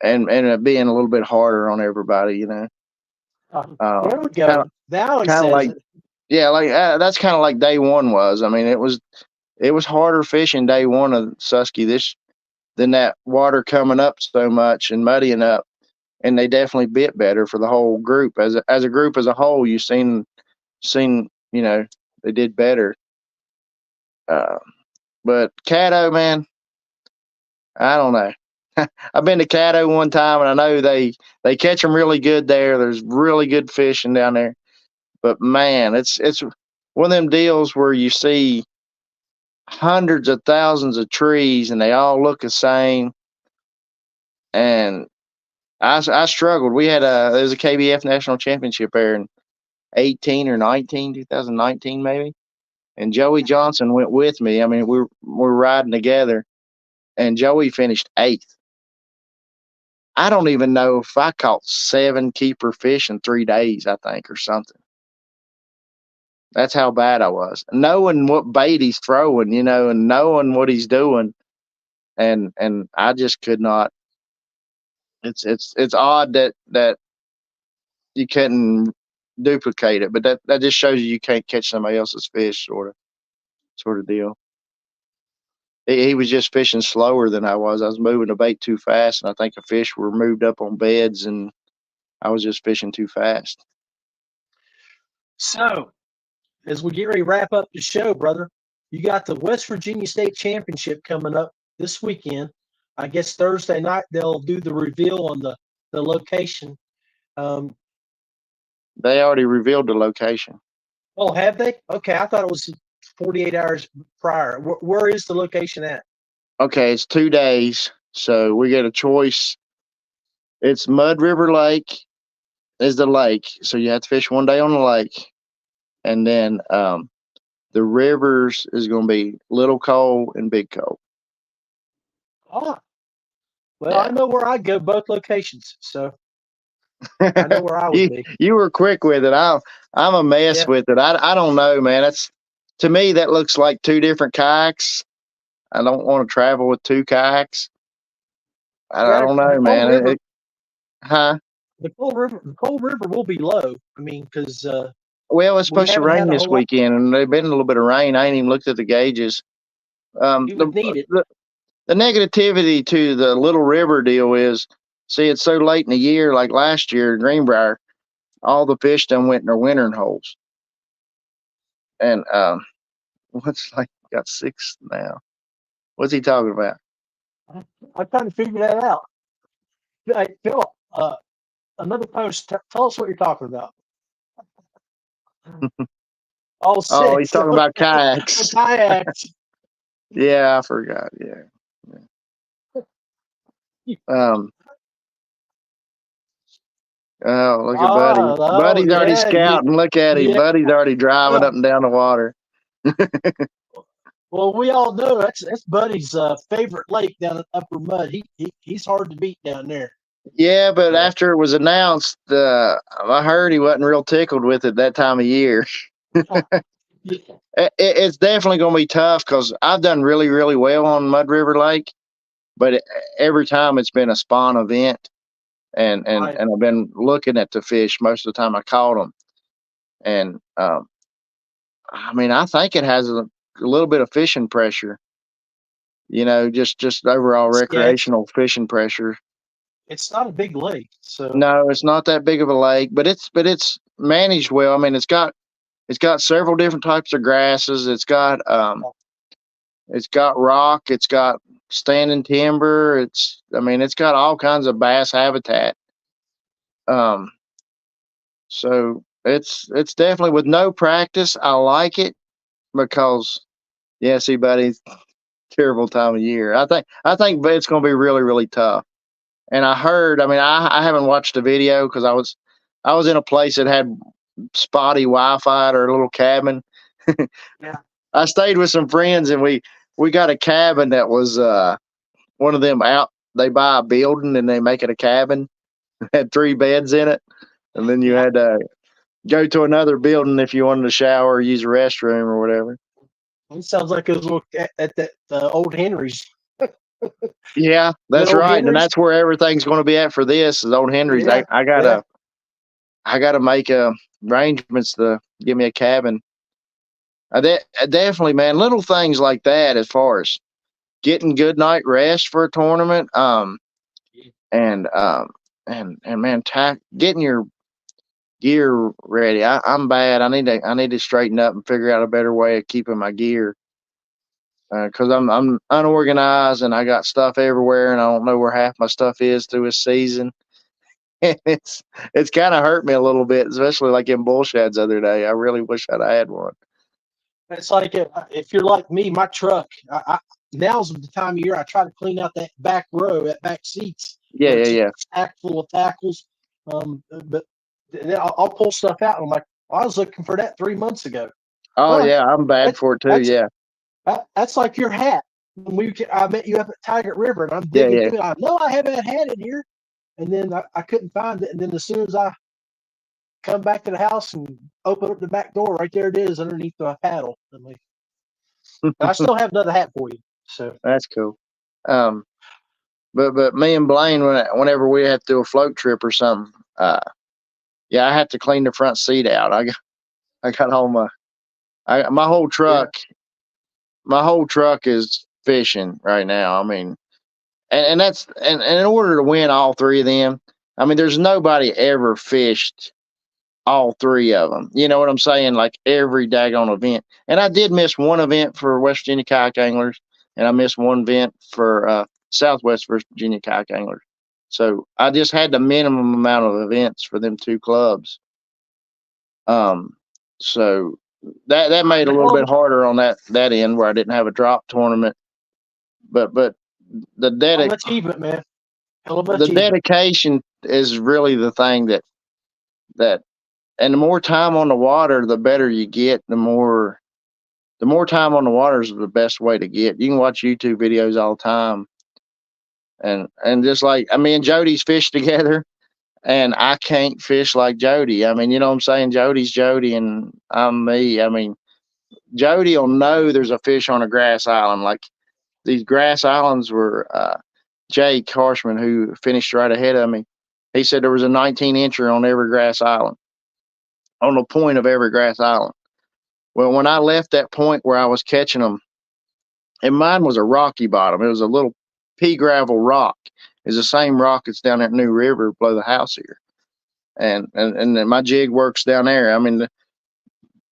and being a little bit harder on everybody, there we go. Now he says like, it. Yeah, like that's kind of like day one was. I mean, it was harder fishing day one of Susky than that water coming up so much and muddying up, and they definitely bit better for the whole group. As a group as a whole, you've seen they did better. But Caddo, man, I don't know. I've been to Caddo one time, and I know they catch them really good there. There's really good fishing down there. But man, it's one of them deals where you see hundreds of thousands of trees, and they all look the same. And I struggled. We had there was a KBF national championship there in 2019 maybe. And Joey Johnson went with me. I mean, we're riding together, and Joey finished 8th. I don't even know if I caught 7 keeper fish in 3 days, I think, or something. That's how bad I was. Knowing what bait he's throwing, and knowing what he's doing, and I just could not. It's odd that you couldn't duplicate it, but that just shows you can't catch somebody else's fish, sort of deal. He was just fishing slower than I was. I was moving the bait too fast, and I think the fish were moved up on beds, and I was just fishing too fast. So, as we get ready to wrap up the show, brother, you got the West Virginia State Championship coming up this weekend. I guess Thursday night they'll do the reveal on the location. They already revealed the location. Oh, have they? Okay, I thought it was 48 hours prior. Where is the location at? Okay, it's 2 days, so we get a choice. It's Mud River Lake is the lake, so you have to fish 1 day on the lake, and then the rivers is going to be Little Cole and Big Cole. Oh, well, yeah. I know where I go both locations, so I know where I would be. You were quick with it. I'm a mess with it. I don't know, man. To me that looks like 2 different kayaks. I don't want to travel with 2 kayaks. I don't know, man. The Cold River will be low. I mean, because well, it's supposed to rain this weekend, and there's been a little bit of rain. I ain't even looked at the gauges. You would need it. The negativity to the Little River deal is, see, it's so late in the year, like last year in Greenbrier, all the fish done went in their wintering holes. And got 6 now. What's he talking about? I'm trying to figure that out. Hey, Philip, another post. Tell us what you're talking about. Oh, he's talking about kayaks. Kayaks. Yeah, I forgot. Yeah. Um, oh, look at Buddy. Oh, Buddy's already yeah, scouting. Look at him. yeah. Buddy's already driving up Well, and down the water. well, we all know that's Buddy's favorite lake down at Upper Mud. He's hard to beat down there. Yeah, but So, after it was announced, I heard he wasn't real tickled with it that time of year. yeah, It's definitely going to be tough because I've done really, really well on Mud River Lake, but every time it's been a spawn event, and right. I've been looking at the fish most of the time I caught them, and I mean I think it has a little bit of fishing pressure, just overall Yeah, recreational fishing pressure. it's not a big lake, so No, it's not that big of a lake, but it's managed well. I mean, it's got several different types of grasses. It's got rock. It's got standing timber. It's got all kinds of bass habitat. Um, so it's definitely, with no practice, I like it because, yeah, see, buddy, terrible time of year. I think it's going to be really, really tough. And I heard, I haven't watched the video because I was in a place that had spotty Wi-Fi at our little cabin. yeah. I stayed with some friends, and we got a cabin that was one of them out. They buy a building and they make it a cabin. Had 3 beds in it, and then you Yeah. had to go to another building if you wanted to shower or use a restroom or whatever. It sounds like it was at that old Henry's. Yeah, That that's old right, and Henry's. that's where everything's going to be at for this. Is Old Henry's. Yeah, I yeah. gotta make arrangements to give me a cabin. Definitely, man. Little things like that, as far as getting good night rest for a tournament, and man, getting your gear ready. I'm bad. I need to straighten up and figure out a better way of keeping my gear, because I'm unorganized and I got stuff everywhere and I don't know where half my stuff is through this season. And it's kind of hurt me a little bit, especially like in bull sheds the other day. I really wish I'd had one. It's like if you're like me, my truck. Now's the time of year I try to clean out that back row, that back seats. Yeah, yeah, It's yeah. stacked full of tackles. But then I'll pull stuff out, and I'm like, I was looking for that 3 months ago. Oh Well, yeah, I'm bad that, for it too. that's Yeah, that's like your hat. I met you up at Taggart River, and I'm yeah, digging yeah. through it. I know I have that hat in here, and then I couldn't find it. And then as soon as I come back to the house and open up the back door, right there it is underneath my paddle. I'm like, I still have another hat for you. So That's cool. Um, but me and Blaine, whenever we have to do a float trip or something, yeah, I have to clean the front seat out. I got all my whole yeah, truck. My whole truck is fishing right now. And that's and in order to win all 3 of them, there's nobody ever fished all 3 of them. You know what I'm saying? Like every daggone event. And I did miss one event for West Virginia kayak anglers, and I missed one event for Southwest Virginia kayak anglers. So I just had the minimum amount of events for them 2 clubs. Um, so that made it a little bit harder on that end where I didn't have a drop tournament. But the hell of dedic an achievement, man. Hell of an the achievement. dedication is really the thing that and the more time on the water, the better you get. The more time on the water is the best way to get. You can watch YouTube videos all the time, and just like me and Jody's fished together, and I can't fish like Jody. You know what I'm saying? Jody's Jody, and I'm me. Jody will know there's a fish on a grass island. Like these grass islands were Jake Harshman, who finished right ahead of me. He said there was a 19-incher on every grass island, on the point of every grass island. Well, when I left that point where I was catching them, and mine was a rocky bottom. It was a little pea gravel rock. It's the same rock that's down at New River below the house here. And then my jig works down there.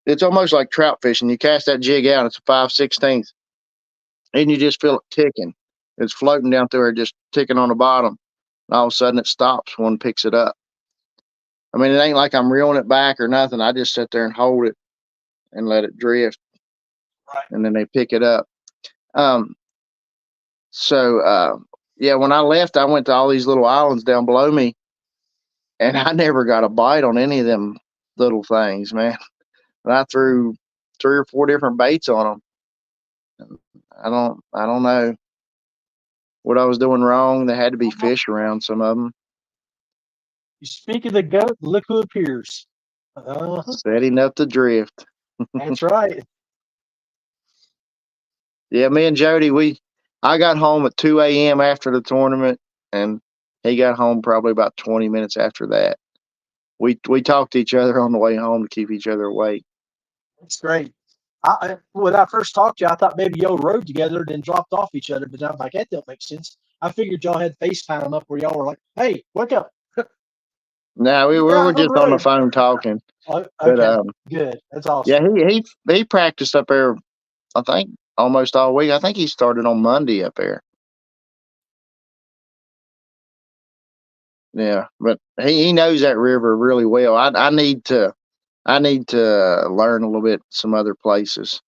It's almost like trout fishing. You cast that jig out, it's a 5/16, and you just feel it ticking. It's floating down through there, just ticking on the bottom. And all of a sudden it stops when it picks it up. It ain't like I'm reeling it back or nothing. I just sit there and hold it and let it drift, Right. and then they pick it up. Um, so yeah, when I left, I went to all these little islands down below me, and I never got a bite on any of them little things, man. And I threw 3 or 4 different baits on them. I don't know what I was doing wrong. There had to be fish around some of them. You speak of the goat, look who appears. Setting up the drift. That's right. Yeah, me and Jody, I got home at 2 a.m. after the tournament, and he got home probably about 20 minutes after that. We talked to each other on the way home to keep each other awake. That's great. When I first talked to you, I thought maybe y'all rode together and then dropped off each other, but I'm like, that don't make sense. I figured y'all had FaceTime up where y'all were like, hey, wake up. No, we were just on the phone talking. Okay, But good. That's awesome. yeah, he practiced up there, I think, almost all week. I think he started on Monday up there. Yeah, but he knows that river really well. I need to learn a little bit some other places.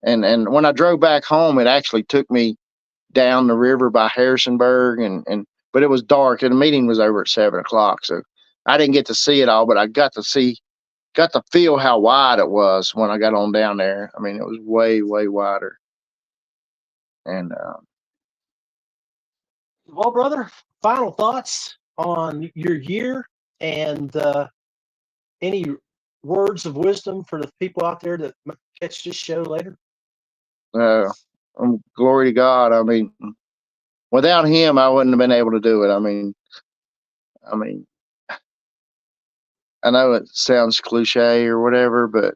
And when I drove back home, it actually took me down the river by Harrisonburg, and but it was dark, and the meeting was over at 7 o'clock, so I didn't get to see it all, but I got to feel how wide it was when I got on down there. I mean, it was way wider. And Well, brother, final thoughts on your year and any words of wisdom for the people out there that might catch this show later? Glory to God. I mean, without him, I wouldn't have been able to do it. I mean, I know it sounds cliche or whatever, but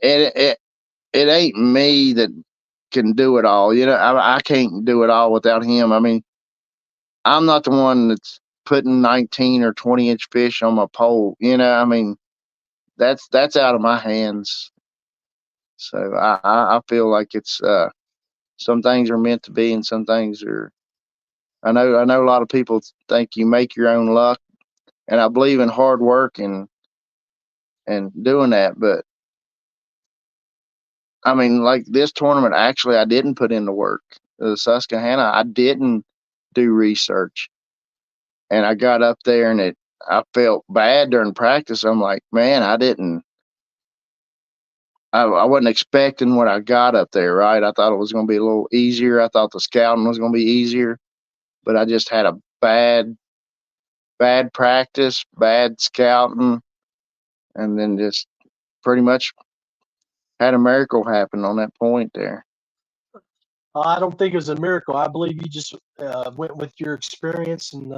it ain't me that can do it all. You know, I can't do it all without him. I mean, I'm not the one that's putting 19 or 20-inch fish on my pole. You know, I mean, that's out of my hands. So I feel like it's some things are meant to be, and some things are. I know a lot of people think you make your own luck, and I believe in hard work and doing that. But I mean, like this tournament, actually, I didn't put in the work. The Susquehanna, I didn't do research, and I got up there, and I felt bad during practice. I'm like, man, I wasn't expecting what I got up there, right? I thought it was going to be a little easier. I thought the scouting was going to be easier, but I just had a bad practice, bad scouting, and then just pretty much had a miracle happen on that point there. I don't think it was a miracle. I believe you just went with your experience and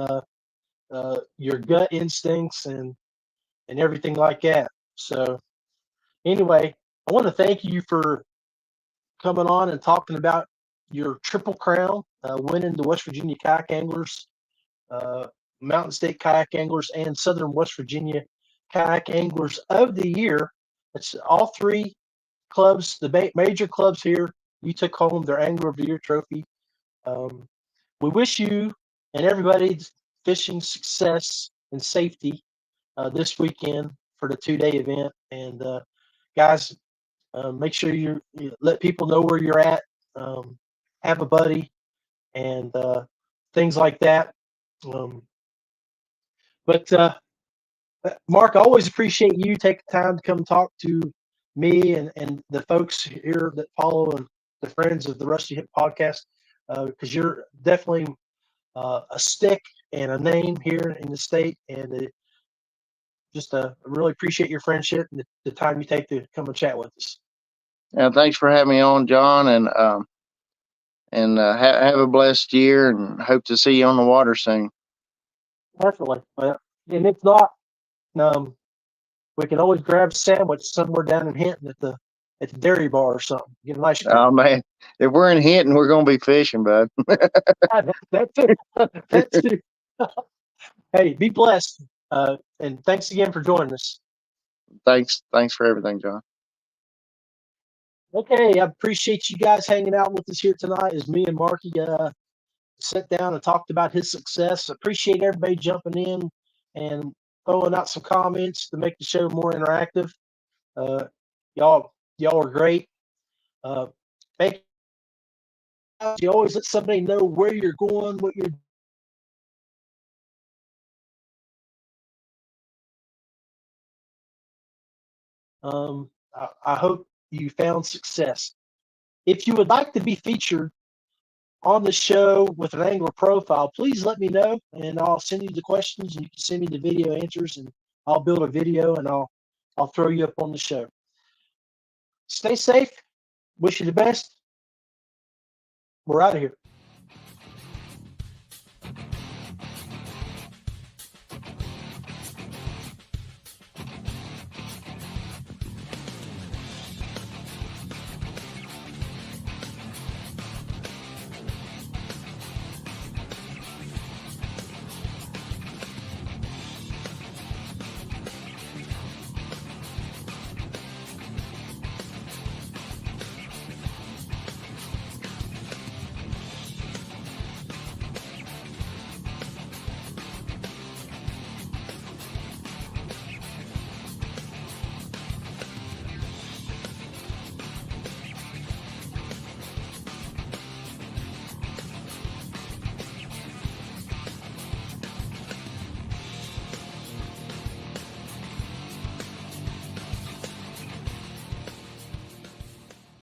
your gut instincts and everything like that. So anyway, I want to thank you for coming on and talking about your Triple Crown, winning the West Virginia Kayak Anglers, Mountain State Kayak Anglers, and Southern West Virginia Kayak Anglers of the Year. It's all three clubs, the major clubs here. You took home their Angler of the Year trophy. We wish you and everybody fishing success and safety this weekend for the 2-day event. And guys, make sure you let people know where you're at, have a buddy, and things like that. But Mark, I always appreciate you taking time to come talk to me and the folks here that follow and the friends of the Rusty Hip podcast, because you're definitely a stick and a name here in the state, and just really appreciate your friendship and the time you take to come and chat with us. Yeah, thanks for having me on, John, and have a blessed year, and hope to see you on the water soon. Definitely. Well, and if not, we can always grab a sandwich somewhere down in Hinton at the dairy bar or something. Get a nice drink. Oh man, if we're in Hinton, we're gonna be fishing, bud. That's it. That's it. Hey, be blessed, and thanks again for joining us. Thanks for everything, John. Okay, I appreciate you guys hanging out with us here tonight as me and Marky sat down and talked about his success. Appreciate everybody jumping in and throwing out some comments to make the show more interactive. Y'all are great. Make you always let somebody know where you're going, what you're I hope you found success. If you would like to be featured on the show with an angler profile, please let me know and I'll send you the questions and you can send me the video answers and I'll build a video and I'll throw you up on the show. Stay safe. Wish you the best. We're out of here.